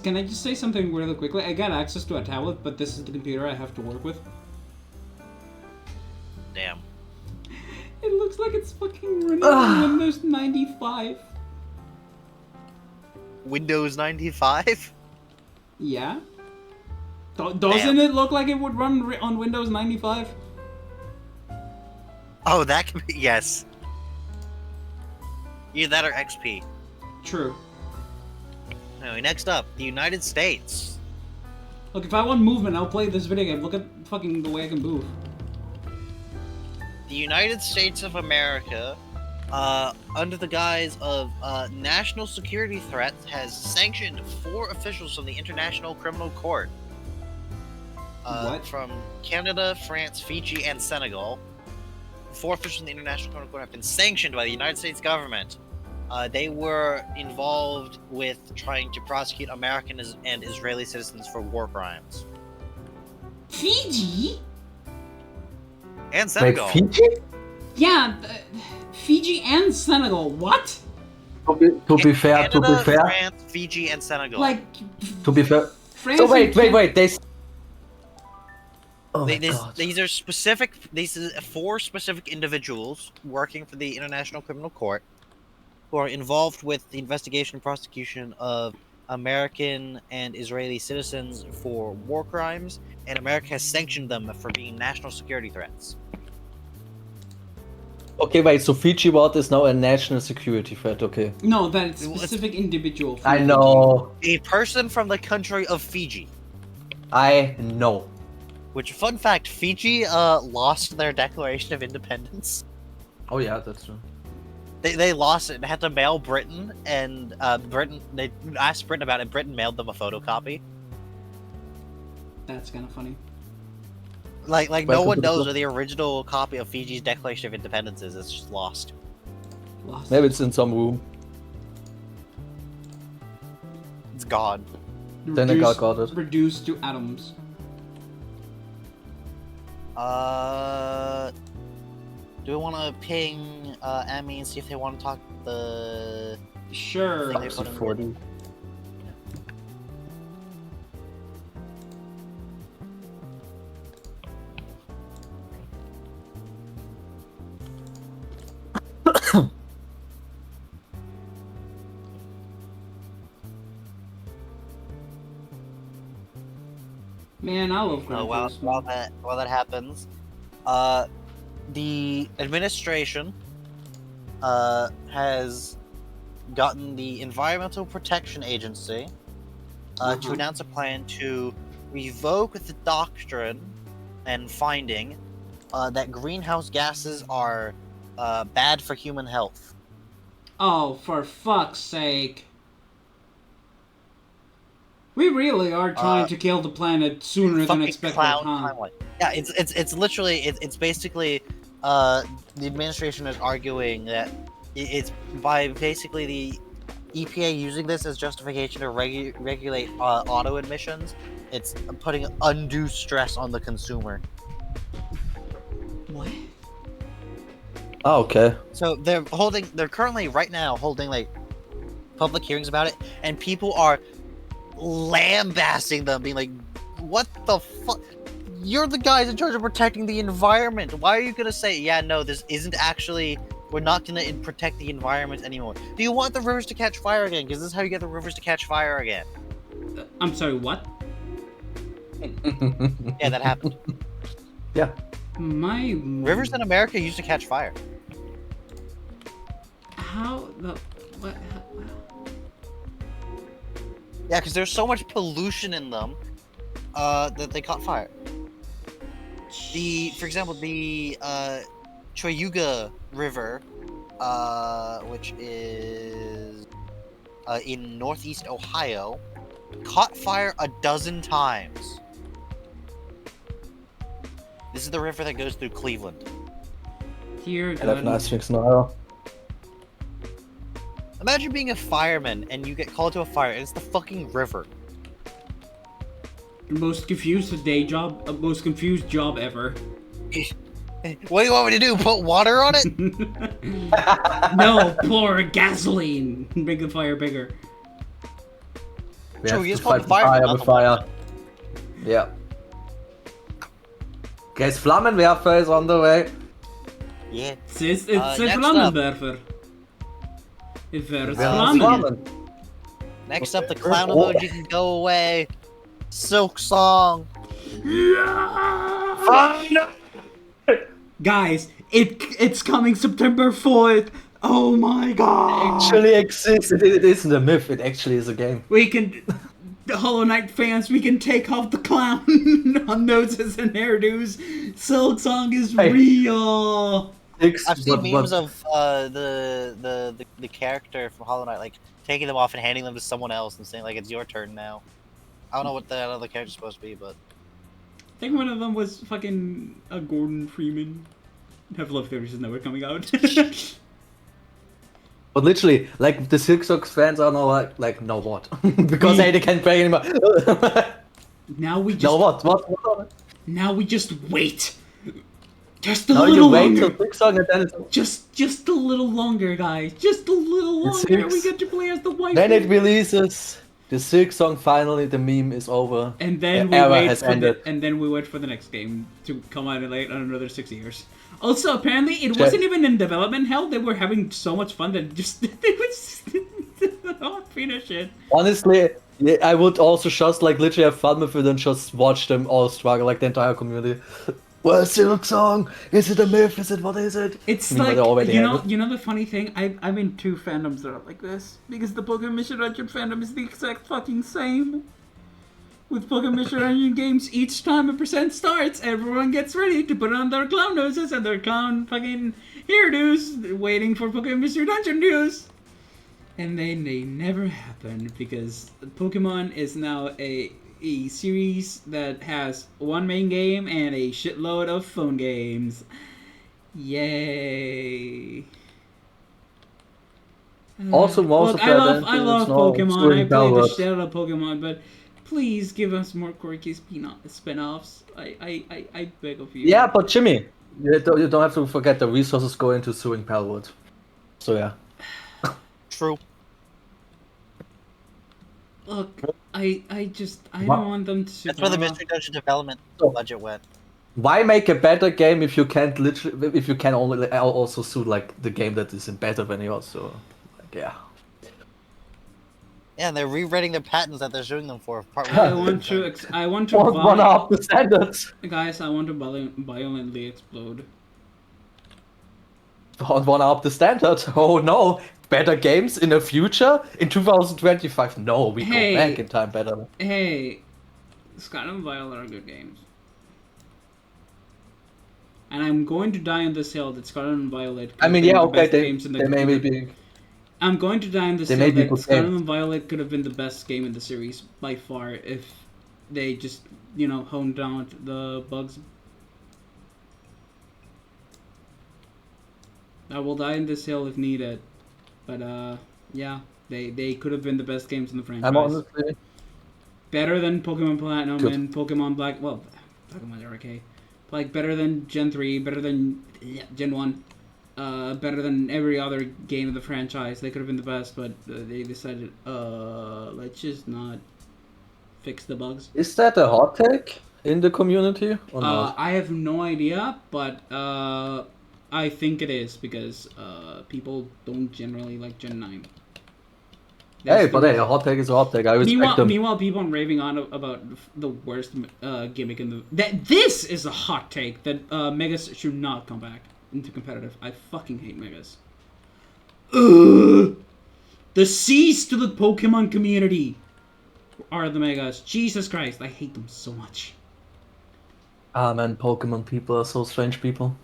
S1: can I just say something really quickly? I got access to a tablet, but this is the computer I have to work with.
S3: Damn.
S1: It looks like it's fucking running on Windows 95.
S3: Windows 95?
S1: Yeah? Doesn't it look like it would run on Windows 95?
S3: Oh, that can be, yes. Either that or XP.
S1: True.
S3: Anyway, next up, the United States.
S1: Look, if I want movement, I'll play this video game. Look at fucking the way I can move.
S3: The United States of America, under the guise of national security threats, has sanctioned 4 officials from the International Criminal Court.
S1: What?
S3: From Canada, France, Fiji, and Senegal. 4 officials in the International Criminal Court have been sanctioned by the United States government. They were involved with trying to prosecute American and Israeli citizens for war crimes.
S1: Fiji?
S3: And Senegal.
S2: Wait, Fiji?
S1: Yeah, Fiji and Senegal. What?
S2: To be fair,
S3: Canada, France, Fiji, and Senegal.
S1: Like,
S2: to be fair.
S1: France
S2: So
S1: and
S2: wait, Oh my God.
S3: These are specific. These are 4 specific individuals working for the International Criminal Court who are involved with the investigation and prosecution of American and Israeli citizens for war crimes, and America has sanctioned them for being national security threats.
S2: Okay, wait, so Fiji what is now a national security threat, okay.
S1: No, that specific individual. from
S2: I
S1: Fiji.
S2: know.
S3: A person from the country of Fiji.
S2: I know.
S3: Which, fun fact, Fiji lost their Declaration of Independence.
S2: Oh yeah, that's true.
S3: They lost it and had to mail Britain, and they asked Britain about it. Britain mailed them a photocopy.
S1: That's kind of funny.
S3: Like no
S2: Welcome
S3: one
S2: to the
S3: knows
S2: club.
S3: where the original copy of Fiji's Declaration of Independence is. It's just lost.
S1: Lost.
S2: Maybe it's in some room.
S3: It's gone.
S2: Then I got it.
S1: Reduced to atoms.
S3: Do we want to ping Emmy and see if they want to talk the
S1: Sure.
S3: thing they put in?
S2: 40.
S1: Man, I love Gran
S3: While
S1: Turismo.
S3: that happens, the administration has gotten the Environmental Protection Agency to announce a plan to revoke the doctrine and finding that greenhouse gases are bad for human health.
S1: Oh, for fuck's sake. We really are trying to kill the planet sooner than
S3: Fucking
S1: expected,
S3: clown
S1: huh?
S3: timeline. Yeah, it's literally it's basically the administration is arguing that it's by basically the EPA using this as justification to regulate auto emissions. It's putting undue stress on the consumer.
S1: What?
S2: Oh, okay.
S3: So they're currently right now holding like public hearings about it, and people are lambasting them, being like, "What the fuck? You're the guys in charge of protecting the environment. Why are you gonna say, yeah, no, this isn't actually? We're not gonna protect the environment anymore. Do you want the rivers to catch fire again? Because this is how you get the rivers to catch fire again."
S1: I'm sorry, what?
S3: Yeah, that happened.
S2: Yeah.
S1: My...
S3: Rivers in America used to catch fire.
S1: How the... What?
S3: Yeah, because there's so much pollution in them that they caught fire. For example, the Choyuga River, which is in northeast Ohio, caught fire 12 times. This is the river that goes through Cleveland.
S1: Dear
S2: I have
S1: God.
S2: nice things now.
S3: Imagine being a fireman and you get called to a fire and it's the fucking river.
S1: Most confused day job, most confused job ever.
S3: What do you want me to do? Put water on it?
S1: No, pour gasoline. Make the fire bigger.
S2: We
S3: True,
S2: have
S3: he is
S2: to
S3: called
S2: fight
S3: fireman,
S2: fire
S3: not
S2: with
S3: the
S2: fire. Yeah. Guys, Flammenwerfer is on the way.
S3: Yeah.
S1: It's a
S3: next up.
S1: Flammenwerfer. It werkt
S3: Uh,
S1: vlammen.
S3: Next up, the clown emoji can go away. Silk Song.
S1: Guys, it's coming September 4th. Oh my god.
S2: Actually exists. It isn't a myth. It actually is a game.
S1: We can, the Hollow Knight fans, we can take off the clown on noses and hairdos. Silk Song is
S2: Hey.
S1: real.
S3: I've seen memes of the character from Hollow Knight like taking them off and handing them to someone else and saying like it's your turn now. I don't know what that other character's supposed to be, but
S1: I think one of them was fucking Gordon Freeman. Have Love Theories is never coming out.
S2: But literally, like the Silk Socks fans are now like no what? Because they can't play anymore.
S1: Now we just
S2: No what?
S1: now we just wait. Just a
S2: Now
S1: little
S2: you wait
S1: longer.
S2: till Silk Song and then it's...
S1: Just a little longer, guys. Just a little
S2: It's
S1: longer.
S2: six.
S1: We get to play as the white.
S2: Then it releases. The Silk Song finally. The meme is over.
S1: And then
S2: The
S1: we
S2: era
S1: wait
S2: has
S1: for
S2: ended.
S1: and then we wait for the next game to come out in like another 6 years. Also, apparently, it wasn't even in development hell. They were having so much fun that just they would not finish it.
S2: Honestly, yeah, I would also just like literally have fun with it and just watch them all struggle, like the entire community. Well, Silk Song, is it a myth? Is it what is it?
S1: It's
S2: I mean,
S1: like
S2: they already
S1: you
S2: have
S1: know
S2: it.
S1: you know the funny thing. I'm in two fandoms that are like this because the Pokemon Mission Dungeon fandom is the exact fucking same. With Pokemon Mission Dungeon games, each time a percent starts, everyone gets ready to put on their clown noses and their clown fucking hairdos, waiting for Pokemon Mission Dungeon news. And then they never happen because Pokemon is now a a series that has one main game and a shitload of phone games. Yay.
S2: Also, most
S1: Look,
S2: of the
S1: I love
S2: adventures, no,
S1: Pokemon. I
S2: doing
S1: play the
S2: download.
S1: shit out of Pokemon, but please give us more quirky spin-offs. I beg of you.
S2: Yeah, but Jimmy, you don't have to forget the resources go into suing Palwood. So yeah.
S3: True.
S1: Look, I don't
S2: What?
S1: want them to sue
S3: That's where the
S1: Karma.
S3: Mystery Dungeon development
S2: So-
S3: budget went.
S2: Why make a better game if you can't literally, if you can only also sue like the game that isn't better than yours? So, like, yeah.
S3: Yeah, and they're rewriting the patents that they're suing them for. Part
S1: I
S3: one.
S1: want to
S2: One up the standards.
S1: guys, I want to violently explode.
S2: One up the standard. Oh no, better games in the future in 2025. No, we
S1: Hey.
S2: go back in time better.
S1: Hey, Skyrim and Violet are good games. And I'm going to die on this hill that Scarlet and Violet could
S2: I mean,
S1: have been
S2: yeah,
S1: the
S2: okay,
S1: best games in the
S2: they may be.
S1: I'm going to die on this
S2: They
S1: hill
S2: may be
S1: that
S2: good
S1: Scarlet
S2: games.
S1: and Violet could have been the best game in the series by far if they just, you know, honed down the bugs. I will die on this hill if needed. But yeah, they could have been the best games in the franchise.
S2: I'm honestly.
S1: Better than Pokemon Platinum
S2: Good.
S1: and Pokemon Black. Well, Pokemon are okay. Like, better than Gen 3, better than Gen 1. Better than every other game of the franchise. They could have been the best, but they decided, let's just not fix the bugs.
S2: Is that a hot take in the community or not?
S1: I have no idea, but I think it is because people don't generally like Gen 9. That's
S2: Hey,
S1: the
S2: but hey,
S1: reason.
S2: a hot take is a hot take. I respect them.
S1: Meanwhile, people are raving on about the worst gimmick in the. That this is a hot take that Megas should not come back into competitive. I fucking hate Megas. Ugh! The C's to the Pokemon community are the Megas. Jesus Christ, I hate them so much.
S2: Ah man, Pokemon people are so strange people.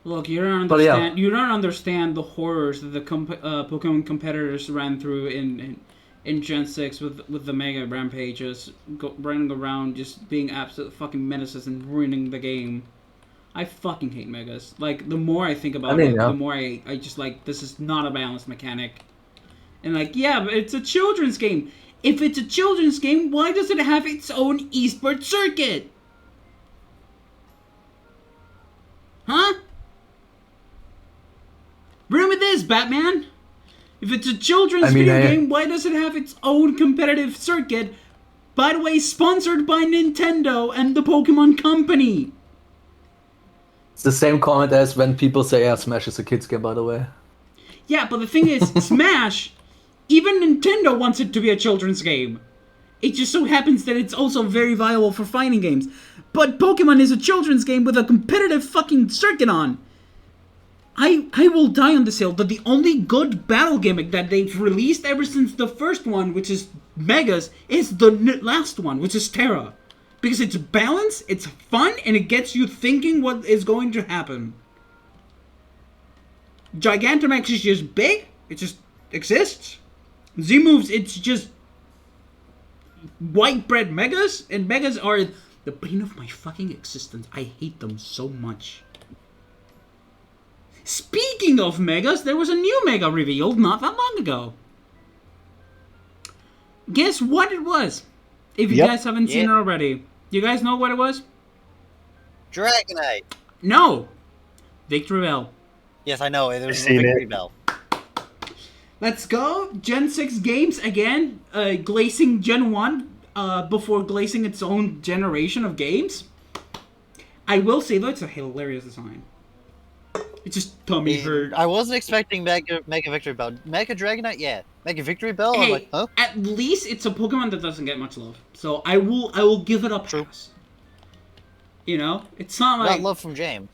S1: Look, you don't
S2: But yeah.
S1: understand. You don't understand the horrors that the Pokemon competitors ran through in Gen 6 with the Mega Rampages, running around just being absolute fucking menaces and ruining the game. I fucking hate Megas. Like, the more I think about it,
S2: yeah.
S1: the more I just like, this is not a balanced mechanic. And like, yeah, but it's a children's game. If it's a children's game, why does it have its own esports circuit? Huh? Remember this, Batman? If it's a children's video game, why does it have its own competitive circuit? By the way, sponsored by Nintendo and the Pokemon Company.
S2: It's the same comment as when people say, yeah, Smash is a kid's game, by the way.
S1: Yeah, but the thing is, Smash, even Nintendo wants it to be a children's game. It just so happens that it's also very viable for fighting games. But Pokemon is a children's game with a competitive fucking circuit on. I will die on this hill that the only good battle gimmick that they've released ever since the first one, which is Megas, is the last one, which is Terra. Because it's balanced, it's fun, and it gets you thinking what is going to happen. Gigantamax is just big, it just exists. Z-Moves, it's just white bread Megas, and Megas are the bane of my fucking existence. I hate them so much. Speaking of Megas, there was a new Mega revealed not that long ago. Guess what it was? If you guys haven't seen it already. You guys know what it was?
S3: Dragonite!
S1: No! Victory Bell.
S3: Yes, I know. It was a
S4: seen
S3: Victory
S4: it.
S3: Bell.
S1: Let's go. Gen 6 games again. Glazing Gen 1 before glazing its own generation of games. I will say though, it's a hilarious design. It's just tummy hurt.
S3: I wasn't expecting Mega Victory Bell. Mega Dragonite, yeah. Mega Victory Bell, I'm
S1: Hey,
S3: like, huh?
S1: at least it's a Pokemon that doesn't get much love. So I will give it a pass. You know? It's not like...
S3: Got love from James.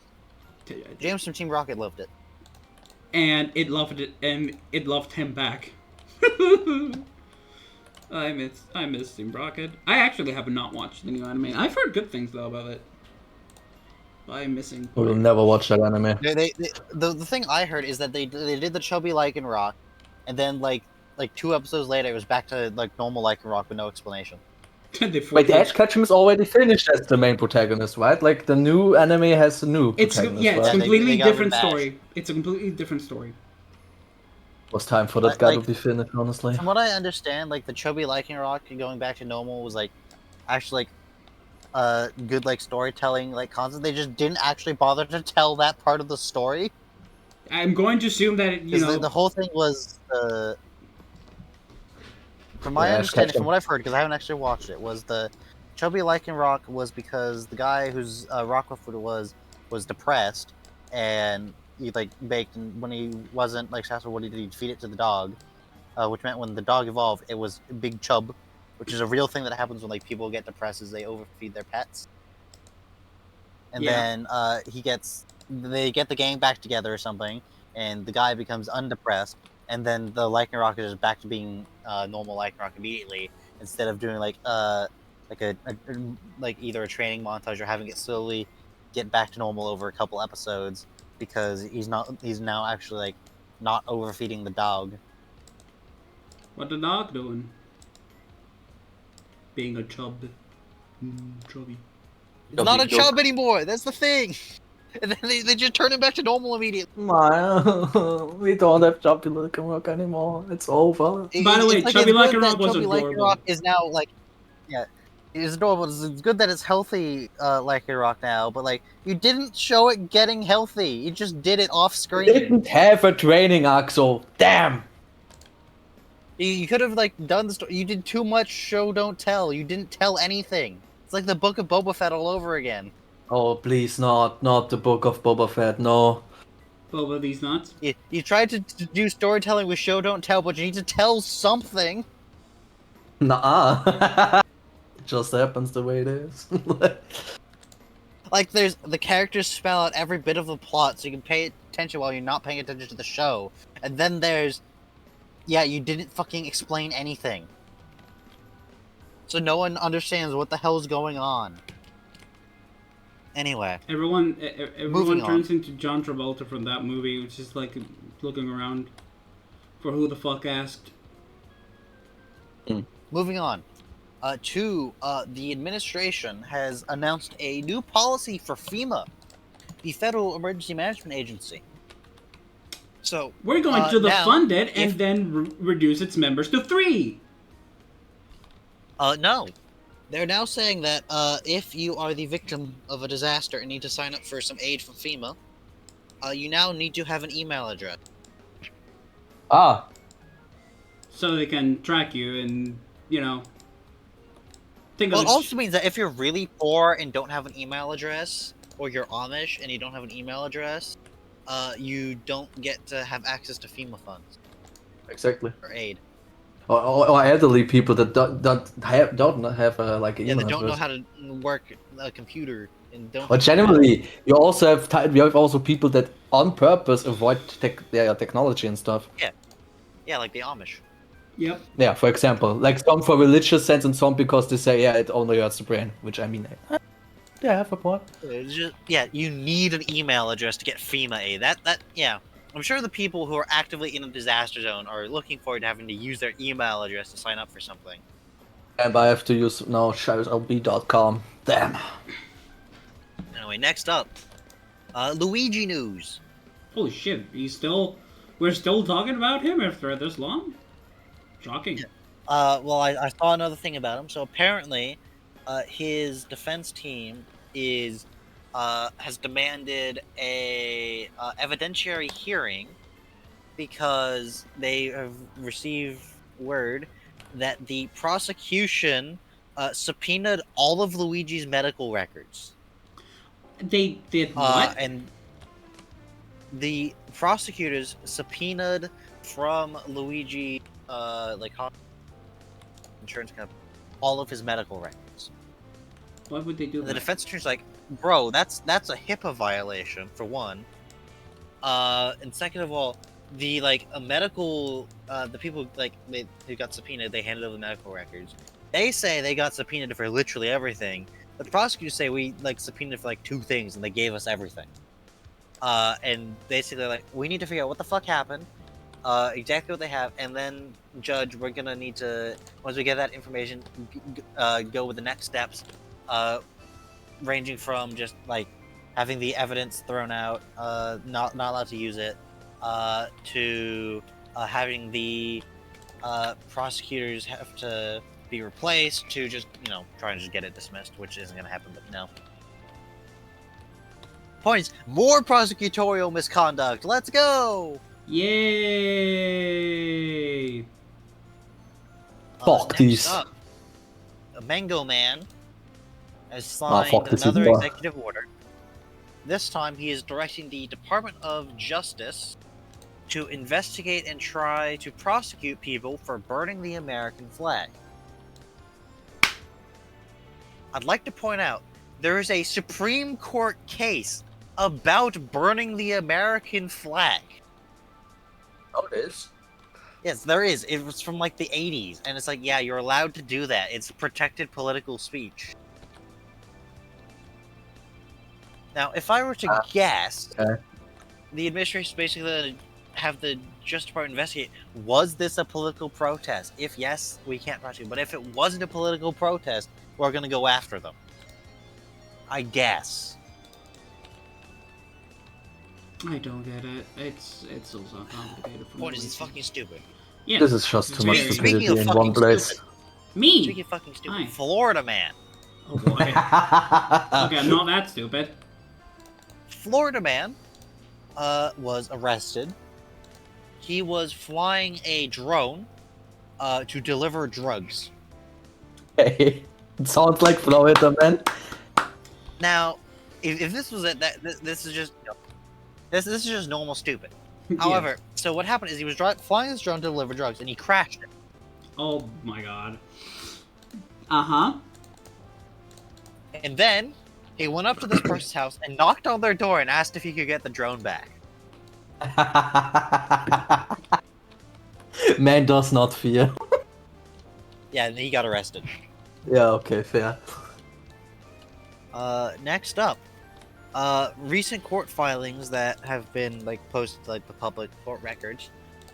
S3: James from Team Rocket loved it.
S1: And it loved it, and it loved him back. I miss Team Rocket. I actually have not watched the new anime. I've heard good things though about it. I'm missing.
S2: We'll never watch that anime.
S3: The thing I heard is that they did the Chubby Lycanroc, and then like like 2 episodes later, it was back to like normal Lycan Rock with no explanation.
S1: They
S2: Wait, the
S1: forced
S2: Edge Ketchum is already finished as the main protagonist, right? Like the new anime has a new
S1: It's
S2: protagonist,
S1: yeah, it's
S2: right?
S3: they
S1: completely
S3: got rid of
S1: different
S3: Ash.
S1: story. It's a completely different story.
S2: It was time for that
S3: But,
S2: guy
S3: like,
S2: to be finished, honestly.
S3: From what I understand, like the chubby Lycan Rock going back to normal was like actually like good like storytelling like concept. They just didn't actually bother to tell that part of the story
S1: I'm going to assume that you
S3: because
S1: know.
S3: the whole thing was from my
S2: Yeah, Ash
S3: understanding,
S2: Ketchum.
S3: from what I've heard, because I haven't actually watched it, was the chubby Lycan Rock was because the guy whose Rockcliffe was depressed and he like baked, and when he wasn't like successful, what he did, he'd feed it to the dog, which meant when the dog evolved, it was Big Chub, which is a real thing that happens when like people get depressed, is they overfeed their pets, and
S1: Yeah.
S3: then they get the gang back together or something, and the guy becomes undepressed, and then the Lycan Rock is back to being normal Lycan Rock immediately, instead of doing like a like either a training montage or having it slowly get back to normal over a couple episodes, because he's now actually like not overfeeding the dog.
S1: What the dog doing? Being a chub. Chubby.
S3: It's not a chub anymore. That's the thing. And then they just turn him back to normal immediately.
S2: We don't have Chubby Lycan Rock anymore. It's over.
S1: By the way, Chubby
S3: it's good
S1: Lycan
S3: that
S1: Rock was
S3: Chubby Lycan
S1: adorable.
S3: Rock is now like, yeah, it's adorable. It's good that it's healthy Lycan Rock now, but like you didn't show it getting healthy. You just did it off
S2: We
S3: screen.
S2: didn't have a training arc, so damn.
S3: You could have like done the story. You did too much show don't tell. You didn't tell anything. It's like the Book of Boba Fett all over again.
S2: Oh, please, not the Book of Boba Fett, no.
S1: Boba these nuts.
S3: You tried to do storytelling with show don't tell, but you need to tell something.
S2: Nuh-uh. It just happens the way it is.
S3: Like there's the characters spell out every bit of the plot, so you can pay attention while you're not paying attention to the show. And then there's, yeah, you didn't fucking explain anything, so no one understands what the hell's going on. Anyway,
S1: Everyone
S3: Moving
S1: turns into John Travolta from that movie, which is like looking around for who the fuck asked.
S3: moving on. The administration has announced a new policy for FEMA, the Federal Emergency Management Agency. So
S1: We're going to
S3: now,
S1: fund it and then reduce its members to 3.
S3: No. They're now saying that if you are the victim of a disaster and need to sign up for some aid from FEMA, you now need to have an email address.
S2: Ah,
S1: So they can track you and, you know, think
S3: Well,
S1: of
S3: it
S1: it.
S3: also means that if you're really poor and don't have an email address, or you're Amish and you don't have an email address, you don't get to have access to FEMA funds
S2: exactly.
S3: or aid.
S2: Or elderly people that don't have like an
S3: Yeah,
S2: email
S3: they don't know
S2: address.
S3: how to work a computer and don't.
S2: Or generally, you also have we have also people that on purpose avoid their technology and stuff.
S3: Yeah, like the Amish.
S1: Yep.
S2: Yeah, for example, like some for religious sense and some because they say, yeah, it only hurts the brain, which I mean, yeah, I have a point.
S3: You need an email address to get FEMA aid. Yeah. I'm sure the people who are actively in a disaster zone are looking forward to having to use their email address to sign up for something.
S2: And I have to use now shoutlb.com. Damn.
S3: Anyway, next up, Luigi news.
S1: Holy shit, we're still talking about him after this long? Shocking.
S3: Well, I saw another thing about him. So apparently, his defense team has demanded a evidentiary hearing because they have received word that the prosecution subpoenaed all of Luigi's medical records.
S1: They did what?
S3: And the prosecutors subpoenaed from Luigi, insurance company, all of his medical records.
S1: Why would they do
S3: And
S1: that?
S3: the defense attorney's like, bro, that's a HIPAA violation for one. And second of all, the medical the people who got subpoenaed, they handed over the medical records. They say they got subpoenaed for literally everything. The prosecutors say we subpoenaed for 2 things and they gave us everything. And basically we need to figure out what the fuck happened. exactly what they have, and then, Judge, we're gonna need to, once we get that information, go with the next steps, ranging from just like having the evidence thrown out, not allowed to use it, to having the prosecutors have to be replaced, to just try and just get it dismissed, which isn't gonna happen. But no. Points. More prosecutorial misconduct. Let's go.
S1: Yay!
S2: Fuck
S3: Next
S2: these.
S3: up, the Mango Man has
S2: Ah,
S3: signed
S2: fuck this
S3: another
S2: even more.
S3: executive order. This time, he is directing the Department of Justice to investigate and try to prosecute people for burning the American flag. I'd like to point out, there is a Supreme Court case about burning the American flag.
S2: Oh, it is.
S3: Yes, there is. It was from like the 80s, and it's like, yeah, you're allowed to do that. It's protected political speech. Now, if I were to guess,
S2: okay.
S3: the administration is basically going to have the Justice Department investigate, was this a political protest? If yes, we can't prosecute. But if it wasn't a political protest, we're going to go after them. I guess.
S1: I don't get it. It's so complicated for me.
S3: What is this fucking stupid?
S1: Yeah.
S2: This is just too much
S1: Speaking
S2: stupidity
S3: of
S2: in
S3: fucking
S2: one place.
S3: stupid.
S1: Me.
S3: Speaking of fucking stupid,
S1: Hi.
S3: Florida man.
S1: Oh boy. Okay, I'm not that stupid.
S3: Florida man was arrested. He was flying a drone to deliver drugs.
S2: Hey, it sounds like Florida, man.
S3: Now, if this was it, this is just this is just normal stupid.
S1: Yeah.
S3: However, so what happened is he was flying this drone to deliver drugs, and he crashed it.
S1: Oh my god. Uh-huh.
S3: And then he went up to this person's house and knocked on their door and asked if he could get the drone back.
S2: Man does not fear.
S3: Yeah, and he got arrested.
S2: Yeah, okay, fair.
S3: Next up, recent court filings that have been posted to the public court records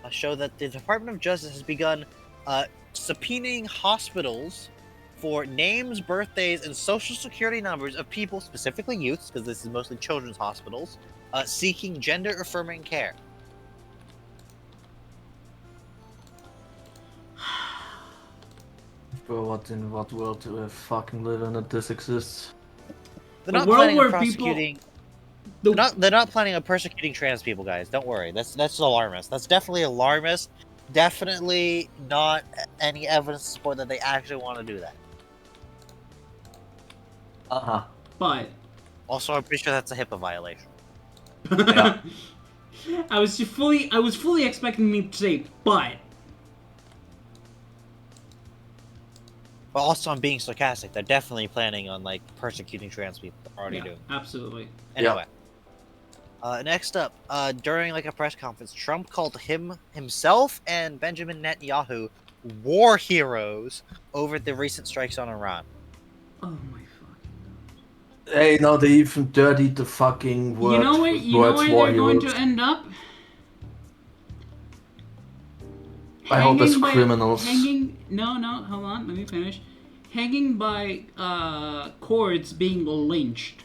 S3: show that the Department of Justice has begun subpoenaing hospitals for names, birthdays, and social security numbers of people, specifically youths, because this is mostly children's hospitals, seeking gender-affirming care.
S2: Bro, what in what world do I fucking live in that this exists?
S3: They're
S1: A
S3: not
S1: world
S3: planning on
S1: where people-
S3: prosecuting. They're not planning on persecuting trans people, guys. Don't worry. That's alarmist. That's definitely alarmist. Definitely not any evidence to support that they actually want to do that.
S2: Uh-huh.
S1: But
S3: Also, I'm pretty sure that's a HIPAA violation.
S2: Yeah.
S1: I was fully expecting me to say but.
S3: But also, I'm being sarcastic. They're definitely planning on persecuting trans people. They're already
S1: Yeah,
S3: doing.
S1: absolutely.
S3: Anyway. Next up, during a press conference, Trump called himself and Benjamin Netanyahu war heroes over the recent strikes on Iran.
S1: Oh my fucking
S2: Hey, now they even dirtied the fucking word.
S1: god. You know where
S2: war
S1: they're going
S2: heroes.
S1: to end up?
S2: I hope as
S1: Hanging by-
S2: criminals.
S1: No, hold on, let me finish. Hanging by cords, being lynched.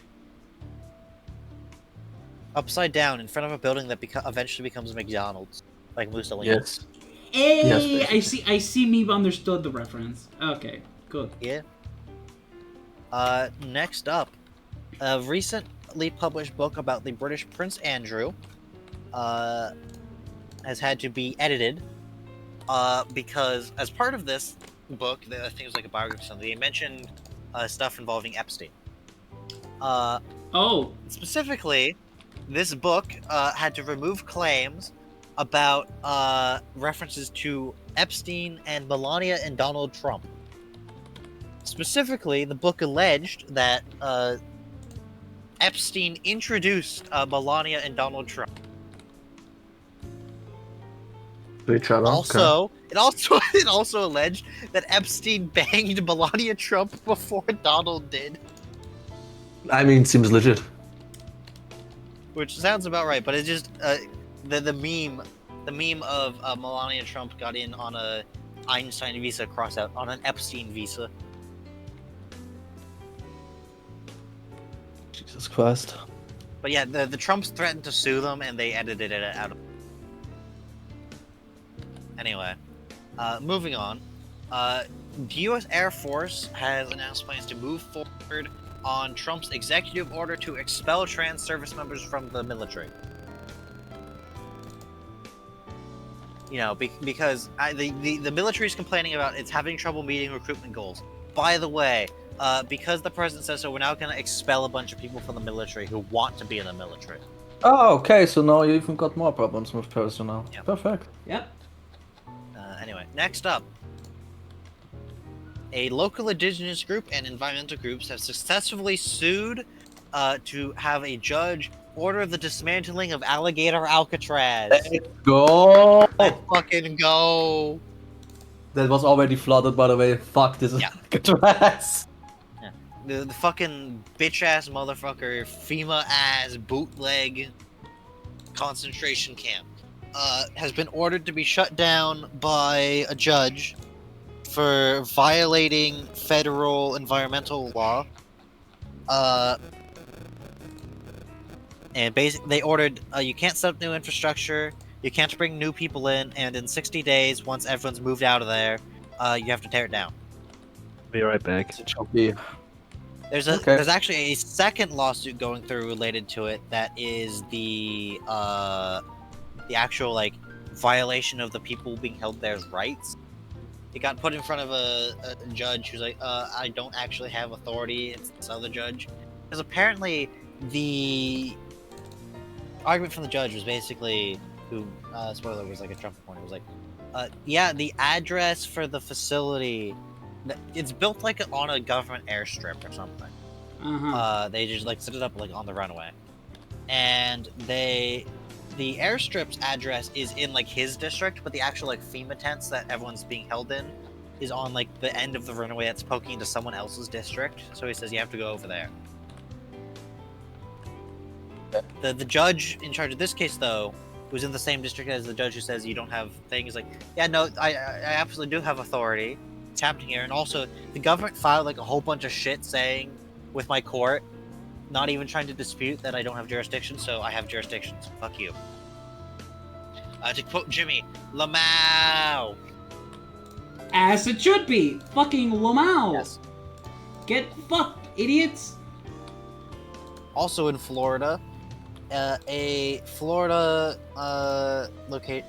S3: Upside down in front of a building that eventually becomes a McDonald's, like Mussolini.
S2: Yes.
S1: Hey,
S2: Yes,
S1: I see. Me understood the reference. Okay, good.
S3: Yeah. Next up, a recently published book about the British Prince Andrew has had to be edited because as part of this book, I think it was a biography or something, they mentioned stuff involving Epstein.
S1: Oh,
S3: Specifically, this book had to remove claims about references to Epstein and Melania and Donald Trump. Specifically, the book alleged that Epstein introduced Melania and Donald Trump.
S2: To each other.
S3: Also, it also alleged that Epstein banged Melania Trump before Donald did,
S2: I mean, seems legit.
S3: which sounds about right. But it's just the meme the meme of Melania Trump got in on a Einstein visa, cross out on an Epstein visa.
S2: Jesus Christ.
S3: But yeah, the Trumps threatened to sue them, and they edited it out. Anyway, moving on. The U.S. Air Force has announced plans to move forward on Trump's executive order to expel trans service members from the military. You know, because the military is complaining about it's having trouble meeting recruitment goals. By the way, because the president says so, we're now going to expel a bunch of people from the military who want to be in the military.
S2: Oh, okay, so now you even got more problems with personnel.
S3: Yeah.
S2: Perfect.
S1: Yep.
S3: Anyway, next up. A local indigenous group and environmental groups have successfully sued to have a judge order the dismantling of Alligator Alcatraz.
S2: Let's go!
S3: Let's fucking go!
S2: That was already flooded, by the way. Fuck, this is
S3: Yeah.
S2: Alcatraz.
S3: The fucking bitch-ass motherfucker, FEMA-ass bootleg concentration camp has been ordered to be shut down by a judge for violating federal environmental law. And basically, they ordered you can't set up new infrastructure, you can't bring new people in, and in 60 days, once everyone's moved out of there, you have to tear it down.
S4: Be right back.
S2: It's a chunky.
S3: There's actually a second lawsuit going through related to it that is the actual like violation of the people being held there's rights. It got put in front of a judge who's like, I don't actually have authority. It's this other judge, because apparently the argument from the judge was basically, who spoiler was like a Trump opponent, was like, yeah, the address for the facility, it's built like on a government airstrip or something. They just like set it up like on the runway, and the airstrip's address is in like his district, but the actual like FEMA tents that everyone's being held in is on like the end of the runway that's poking into someone else's district. So he says you have to go over there. The judge in charge of this case, though, who's in the same district as the judge who says you don't have things, like, yeah, no, I absolutely do have authority. It's happening here. And also, the government filed like a whole bunch of shit saying with my court, not even trying to dispute that I don't have jurisdiction, so I have jurisdiction, so fuck you. To quote Jimmy, Lamau!
S1: As it should be! Fucking Lamau!
S3: Yes.
S1: Get fucked, idiots!
S3: Also in Florida, a Florida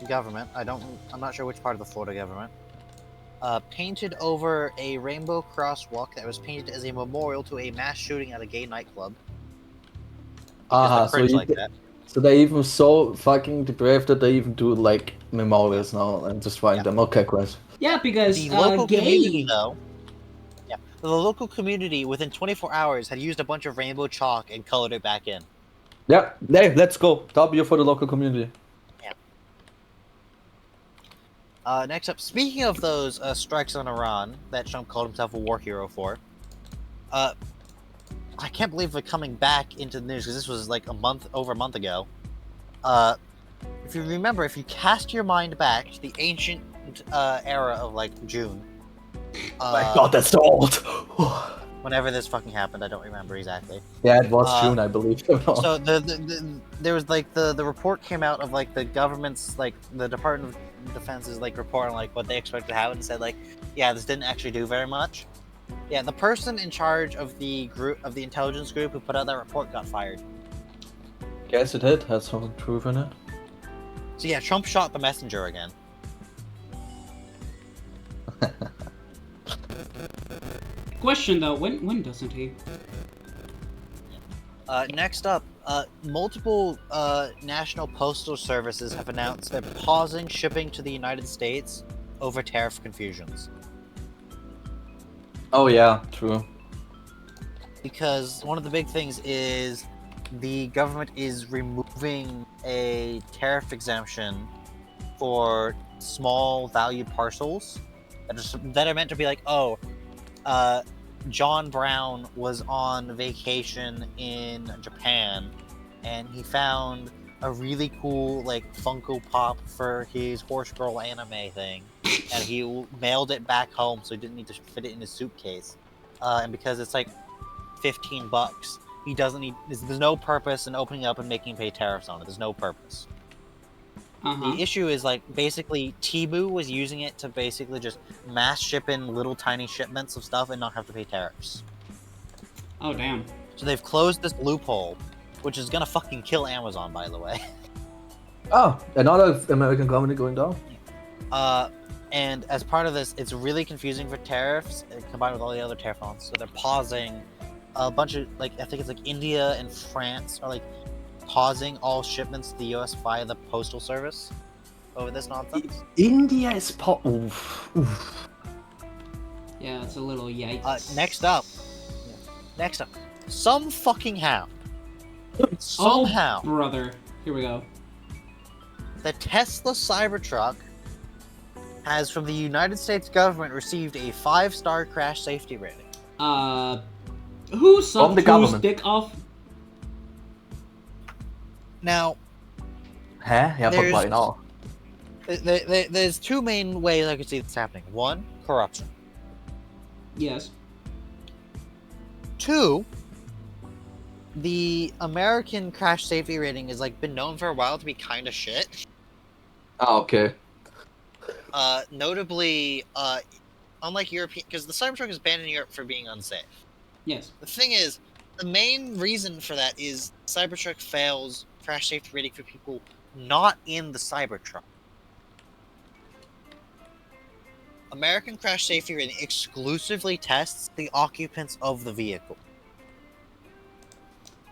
S3: government, I'm not sure which part of the Florida government, painted over a rainbow crosswalk that was painted as a memorial to a mass shooting at a gay nightclub.
S2: So they even so fucking depraved that they even do like memorials now and destroying them. Okay, great.
S1: Yeah, because
S3: The local
S1: gay.
S3: community, though, the local community within 24 hours had used a bunch of rainbow chalk and colored it back in.
S2: Yeah, hey, let's go. W for the local community.
S3: Next up, speaking of those strikes on Iran that Trump called himself a war hero for, I can't believe they're coming back into the news because this was like over a month ago. If you remember, if you cast your mind back to the ancient era of like June.
S2: My God, that's so old.
S3: Whenever this fucking happened, I don't remember exactly.
S2: Yeah, it was June, I believe.
S3: So there was like the report came out of like the government's, like the Department of Defense's like report on like what they expected to happen, and said like, yeah, this didn't actually do very much. Yeah, the person in charge of the intelligence group who put out that report got fired.
S2: Guess it did. Has some truth in it.
S3: So yeah, Trump shot the messenger again.
S1: Question though, when doesn't he?
S3: Next up, multiple national postal services have announced they're pausing shipping to the United States over tariff confusions.
S2: Oh yeah, true.
S3: Because one of the big things is the government is removing a tariff exemption for small value parcels that are meant to be like, John Brown was on vacation in Japan and he found a really cool like Funko Pop for his Horse Girl anime thing, and he mailed it back home, so he didn't need to fit it in his suitcase. And because it's like $15, he doesn't need. There's no purpose in opening up and making him pay tariffs on it. There's no purpose.
S1: Uh-huh.
S3: The issue is like basically Temu was using it to basically just mass ship in little tiny shipments of stuff and not have to pay tariffs.
S1: Oh, damn.
S3: So they've closed this loophole, which is gonna fucking kill Amazon, by the way.
S2: Oh, another American company going down.
S3: And as part of this, it's really confusing for tariffs combined with all the other tariff ons. So they're pausing a bunch of like I think it's like India and France are like pausing all shipments to the US via the postal service over this nonsense.
S2: India is oof.
S1: Yeah, it's a little yikes.
S3: Next up, some fucking how, somehow,
S1: Oh, brother. Here we go.
S3: the Tesla Cybertruck has, from the United States government, received a 5-star crash safety rating.
S1: Who sucked
S2: the
S1: whose
S2: government.
S1: dick off?
S3: Now,
S2: Huh? Yeah,
S3: There's-
S2: but now.
S3: there's two main ways I could see this happening. One, corruption.
S1: Yes.
S3: Two, the American crash safety rating has like been known for a while to be kind of shit.
S2: Oh, okay.
S3: Notably, unlike European, because the Cybertruck is banned in Europe for being unsafe.
S1: Yes.
S3: The thing is, the main reason for that is Cybertruck fails crash safety rating for people not in the Cybertruck. American crash safety rating exclusively tests the occupants of the vehicle.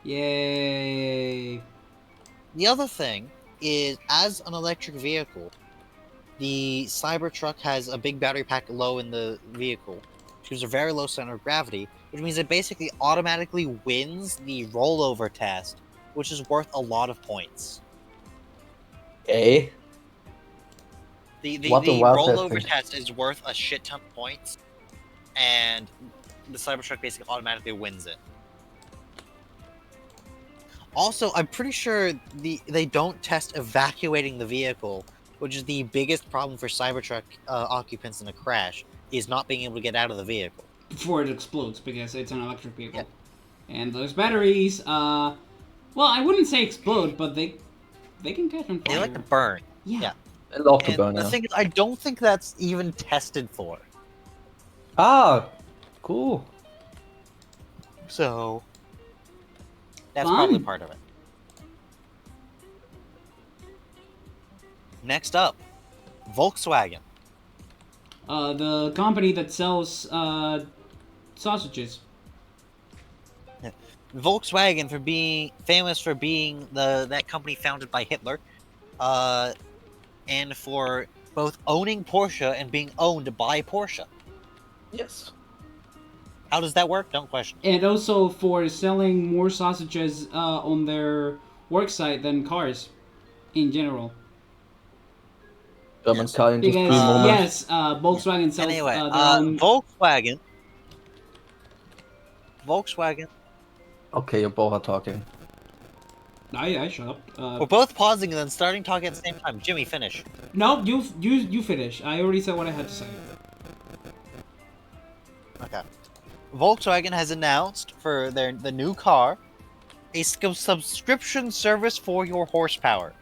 S1: Yay.
S3: The other thing is, as an electric vehicle, the Cybertruck has a big battery pack low in the vehicle, which gives a very low center of gravity, which means it basically automatically wins the rollover test, which is worth a lot of points.
S2: Eh?
S3: The
S2: What the wild
S3: rollover
S2: testing?
S3: test is worth a shit ton of points, and the Cybertruck basically automatically wins it. Also, I'm pretty sure they don't test evacuating the vehicle, which is the biggest problem for Cybertruck occupants in a crash, is not being able to get out of the vehicle.
S1: Before it explodes, because it's an electric vehicle. And those batteries, well, I wouldn't say explode, but they can catch on fire.
S3: They like to burn.
S1: Yeah.
S2: A lot to
S3: And
S2: burn
S3: the
S2: now.
S3: thing is, I don't think that's even tested for.
S2: Ah, cool.
S3: So that's
S1: Fun.
S3: probably part of it. Next up, Volkswagen.
S1: The company that sells, sausages.
S3: Volkswagen for being famous for being that company founded by Hitler, and for both owning Porsche and being owned by Porsche.
S2: Yes.
S3: How does that work? Don't question.
S1: And also for selling more sausages, on their work site than cars, in general.
S2: German car industry
S1: Because,
S2: moment.
S1: yes, Volkswagen sells,
S3: Anyway,
S1: their own...
S3: Volkswagen.
S2: Okay, you both are talking.
S1: I shut up.
S3: We're both pausing and then starting talking at the same time. Jimmy, finish.
S1: No, you finish. I already said what I had to say.
S3: Okay. Volkswagen has announced for the new car a subscription service for your horsepower.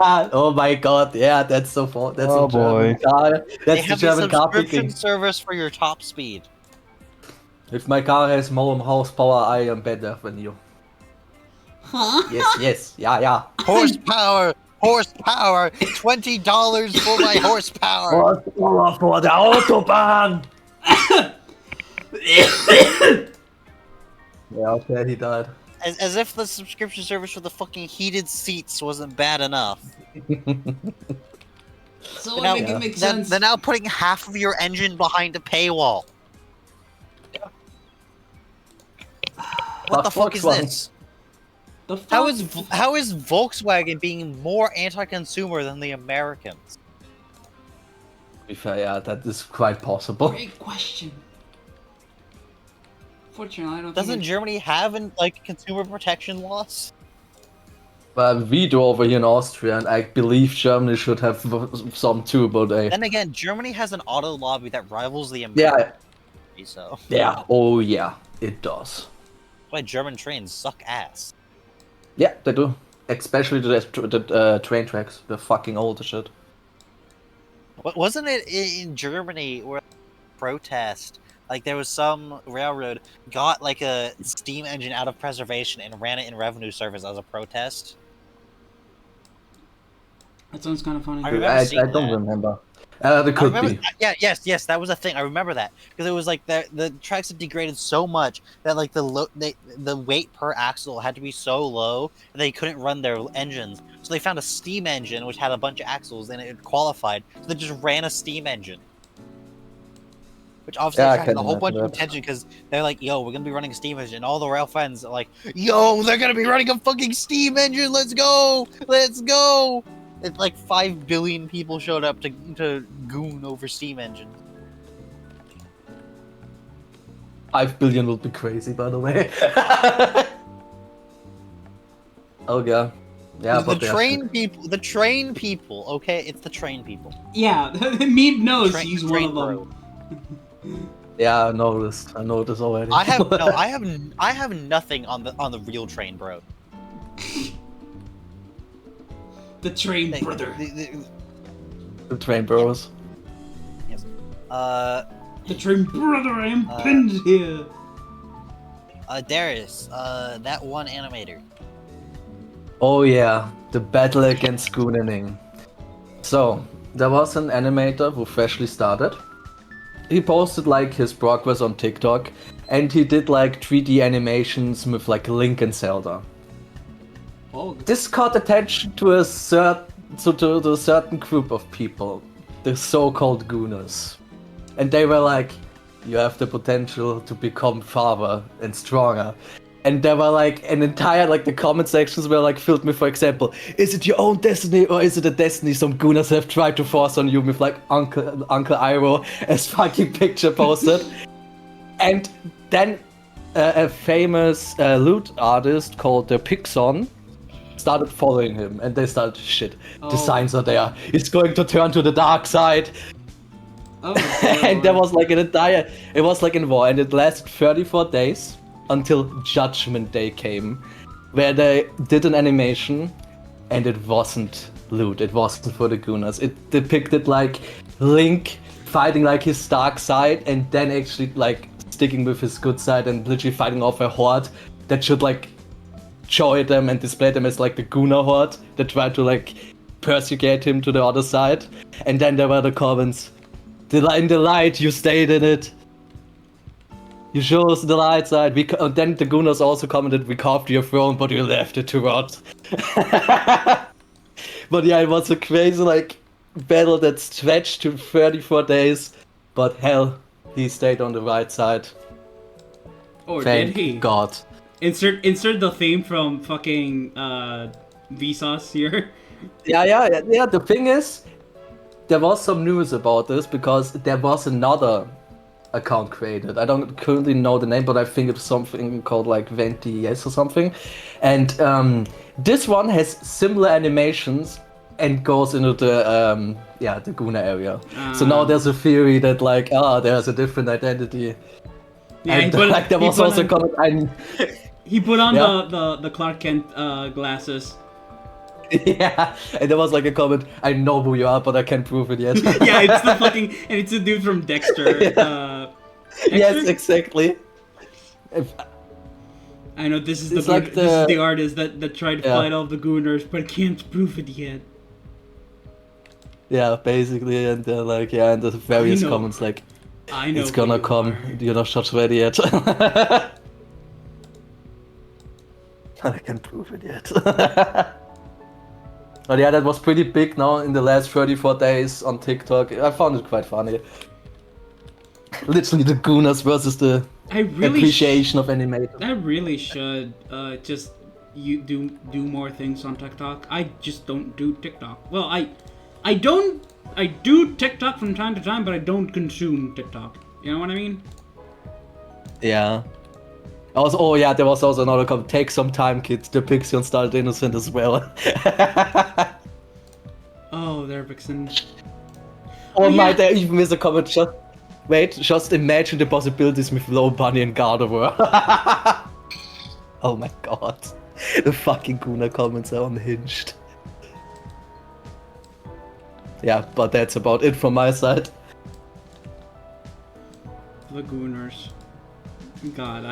S2: Ah, oh my god, yeah, that's so fun. That's
S4: Oh
S2: a German
S4: boy.
S2: car.
S3: They
S2: That's the
S3: have a
S2: German car
S3: subscription
S2: picking.
S3: service for your top speed.
S2: If my car has more horsepower, I am better than you.
S1: Huh?
S2: Yes, yeah.
S3: Horsepower, $20 for my horsepower.
S2: Horsepower for the Autobahn! Yeah, okay, he died.
S3: As if the subscription service for the fucking heated seats wasn't bad enough.
S1: So
S3: Now-
S1: I make it make sense.
S3: They're now putting half of your engine behind a paywall. What the fuck is
S2: Volkswagen.
S3: this?
S1: The fuck?
S3: How is Volkswagen being more anti-consumer than the Americans?
S2: To be fair, yeah, that is quite possible.
S1: Great question. Fortunately, I don't
S3: Doesn't
S1: think
S3: Germany have like consumer protection laws?
S2: We do over here in Austria, and I believe Germany should have some too, but
S3: Then again, Germany has an auto lobby that rivals the American.
S2: yeah,
S3: So
S2: yeah, oh yeah, it does.
S3: that's why German trains suck ass.
S2: Yeah, they do. Especially the train tracks. They're fucking old as shit.
S3: Wasn't it in Germany where protest? Like there was some railroad got like a steam engine out of preservation and ran it in revenue service as a protest.
S1: That sounds kind of funny.
S3: I remember seeing
S2: I don't
S3: that.
S2: remember. There
S3: I
S2: could
S3: remember,
S2: be.
S3: yes, that was a thing. I remember that because it was like the tracks had degraded so much that like the weight per axle had to be so low that they couldn't run their engines. So they found a steam engine which had a bunch of axles and it qualified. So they just ran a steam engine, which obviously
S2: Yeah, I
S3: attracted
S2: can
S3: a whole bunch of
S2: imagine that.
S3: attention because they're like, "Yo, we're gonna be running a steam engine." And all the rail fans are like, "Yo, they're gonna be running a fucking steam engine. Let's go, let's go." It's like 5 billion people showed up to goon over steam engines.
S2: 5 billion would be crazy, by the way. Oh yeah. Yeah, but
S3: The train people, okay? It's the train people.
S1: Yeah, Meep knows
S3: Train-
S1: he's one
S3: train
S1: of them.
S2: Yeah, I know this. I know this already.
S3: I have nothing on the real train, bro.
S1: The train brother.
S2: The train bros.
S3: Yes.
S1: The train brother, I am pinned here.
S3: Darius, that one animator.
S2: Oh yeah, the battle against gooning. So, there was an animator who freshly started. He posted like his progress on TikTok, and he did like 3D animations with like Link and Zelda.
S1: Oh,
S2: This caught attention to a certain group of people, the so-called gooners. And they were like, you have the potential to become farther and stronger. And there were like an entire, like the comment sections were like filled with, for example, is it your own destiny or is it a destiny some gooners have tried to force on you, with like Uncle Iroh as fucking picture posted. And then a famous lute artist called the Pixon started following him, and they started, shit, the signs are there, it's going to turn to the dark side.
S1: oh,
S2: And there was like it was like in war, and it lasted 34 days until Judgment Day came, where they did an animation, and it wasn't loot, it wasn't for the gooners. It depicted like Link fighting like his dark side, and then actually like sticking with his good side and literally fighting off a horde that should like show them and display them as like the Gooner horde that tried to like persecute him to the other side. And then there were the comments, in the light, you stayed in it. You chose the light side. And then the Gooners also commented, we carved your throne, but you left it to rot. But yeah, it was a crazy like battle that stretched to 34 days. But hell, he stayed on the right side.
S1: or
S2: Thank
S1: did he?
S2: God.
S1: Insert the theme from fucking Vsauce here.
S2: Yeah. The thing is, there was some news about this because there was another account created. I don't currently know the name, but I think it's something called like VentiS or something. And this one has similar animations and goes into the the Guna area. So now there's a theory that like there's a different identity.
S1: Yeah,
S2: And like there was also a comment.
S1: He put on
S2: Yeah.
S1: the Clark Kent glasses.
S2: Yeah, and there was like a comment, I know who you are, but I can't prove it yet.
S1: Yeah, it's the fucking, and it's a dude from Dexter.
S2: Yes,
S1: Dexter?
S2: exactly.
S1: I know this is
S2: It's
S1: the
S2: like
S1: this is
S2: the-
S1: the artist that tried to
S2: Yeah.
S1: fight all the Gooners, but can't prove it yet.
S2: Yeah, basically, and like and the various
S1: know.
S2: comments like,
S1: I know
S2: it's gonna
S1: who you
S2: come,
S1: are.
S2: you're not shot ready yet. I can't prove it yet. But yeah, that was pretty big now in the last 34 days on TikTok. I found it quite funny. Literally the Gooners versus the
S1: I really
S2: appreciation of animators.
S1: I really should just do more things on TikTok. I just don't do TikTok. Well, I do TikTok from time to time, but I don't consume TikTok. You know what I mean?
S2: Yeah. Also, oh yeah, there was also another comment. Take some time, kids. The Pixion started innocent as well.
S1: Oh, there, Vixen.
S2: Or
S1: yeah.
S2: might I even miss a comment? Just imagine the possibilities with Low Bunny and Gardevoir. Oh my god. The fucking Guna comments are unhinged. Yeah, but that's about it from my side.
S1: The Gooners. God,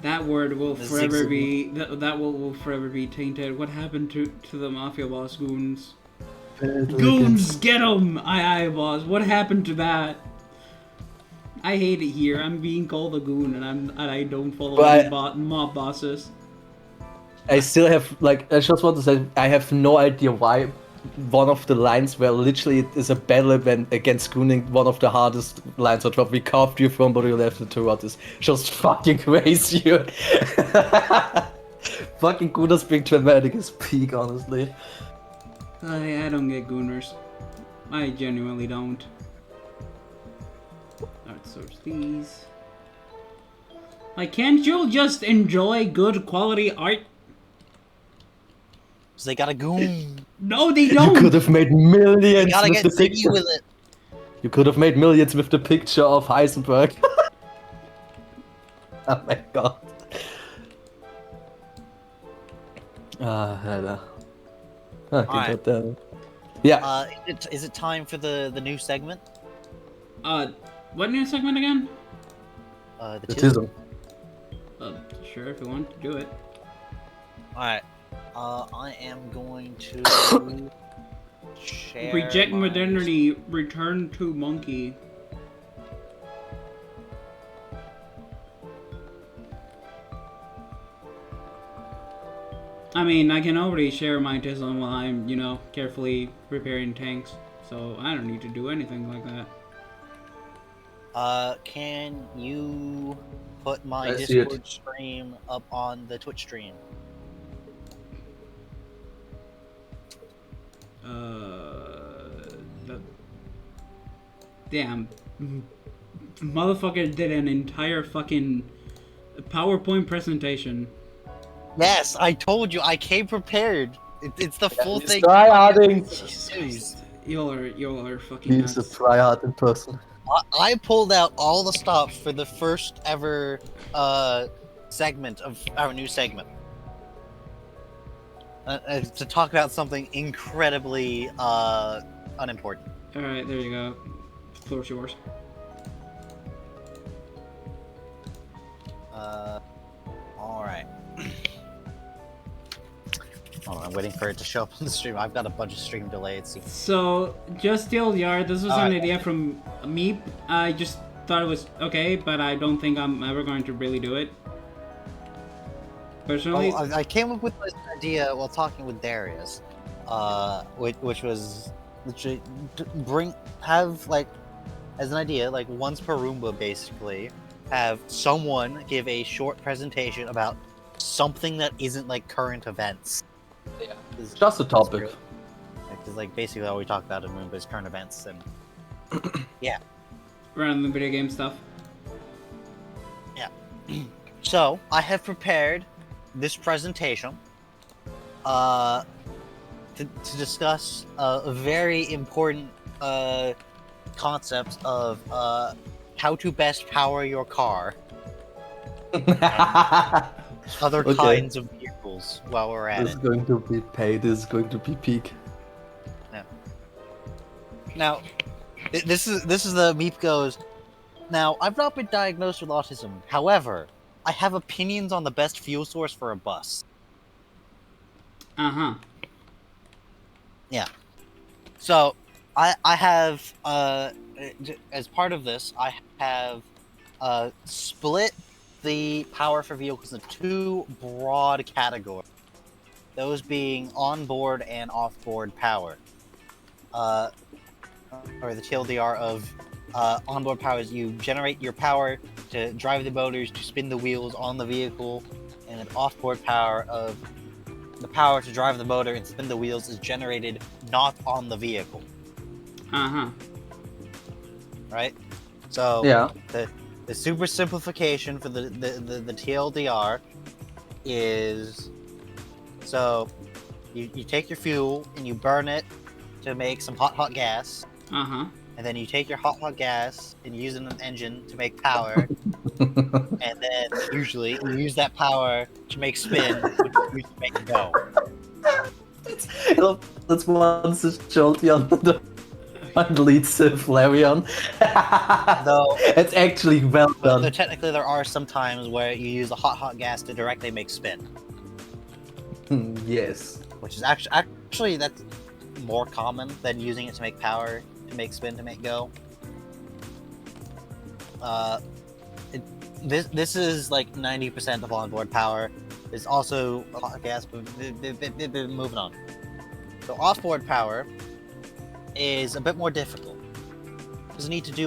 S1: that word will
S3: The
S1: forever
S3: zigzag.
S1: be that will forever be tainted. What happened to the Mafia boss goons? Goons, get 'em! Aye, boss. What happened to that? I hate it here. I'm being called a goon, and I don't follow any mob bosses.
S2: I still have, like, I just want to say, I have no idea why one of the lines where literally it is a battle event against Gooning, one of the hardest lines on top. We carved you from, but you left the two is just fucking crazy. Fucking Gooners being dramatic is peak, honestly.
S1: I don't get gooners. I genuinely don't. Art source these. Like, can't you just enjoy good quality art?
S3: So they got a goon.
S1: No, they
S2: You
S1: don't!
S2: could have made millions
S3: You gotta
S2: with
S3: get
S2: the
S3: ziggy
S2: picture.
S3: with it.
S2: You could have made millions with the picture of Heisenberg. Oh my god. Hello. Okay,
S3: Alright.
S2: but then... Yeah.
S3: Is it time for the new segment?
S1: What new segment again?
S3: The
S2: The
S3: tism.
S2: tism.
S1: Sure, if you want to do it.
S3: Alright. I am going to share
S1: Reject
S3: my-
S1: modernity, return to monkey. I mean, I can already share my tism while I'm, you know, carefully repairing tanks, so I don't need to do anything like that.
S3: Can you put my
S2: I see it.
S3: Discord stream up on the Twitch stream?
S1: Damn. Motherfucker did an entire fucking PowerPoint presentation.
S3: Yes, I told you, I came prepared. It's the full
S2: He's
S3: thing.
S2: tryharding.
S1: Jesus Christ. Y'all are fucking
S2: He's a
S1: nuts.
S2: tryharding person.
S3: I pulled out all the stops for the first ever segment of our new segment. To talk about something incredibly unimportant.
S1: Alright, there you go. Floor's yours.
S3: Alright. Hold on, I'm waiting for it to show up on the stream. I've got a bunch of stream delays.
S1: So, just TLDR, this was an
S3: Alright.
S1: idea from Meep. I just thought it was okay, but I don't think I'm ever going to really do it. Personally,
S3: I came up with this idea while talking with Darius, which was literally have like as an idea like once per Roomba basically have someone give a short presentation about something that isn't like current events.
S2: Yeah. Just a topic.
S3: Because like basically all we talk about in Roomba is current events and yeah.
S1: random video game stuff.
S3: Yeah. So I have prepared this presentation to discuss a very important concept of how to best power your car, other
S2: Okay.
S3: kinds of vehicles while we're at
S2: This is
S3: it.
S2: going to be paid. This is going to be peak.
S3: Now, this is the Meep goes. Now, I've not been diagnosed with autism. However, I have opinions on the best fuel source for a bus.
S1: Uh-huh.
S3: Yeah. So, I have, as part of this, I have split the power for vehicles into two broad categories. Those being onboard and offboard power. Or the TLDR of onboard power is you generate your power to drive the motors, to spin the wheels on the vehicle, and then offboard power of the power to drive the motor and spin the wheels is generated not on the vehicle.
S1: Uh-huh.
S3: Right? So
S2: Yeah.
S3: The super simplification for the TLDR is so you take your fuel and you burn it to make some hot gas,
S1: Uh-huh.
S3: and then you take your hot gas and use it in an engine to make power, and then usually you use that power to make spin, which you use to make go.
S2: That's once is Jolteon and leads to Flareon.
S3: Though,
S2: It's actually well
S3: though
S2: done.
S3: technically there are some times where you use the hot gas to directly make spin,
S2: Yes.
S3: which is actually that's more common than using it to make power, to make spin, to make go. This is like 90% of onboard power. There's also hot gas, but moving on. So offboard power is a bit more difficult. Because you need to do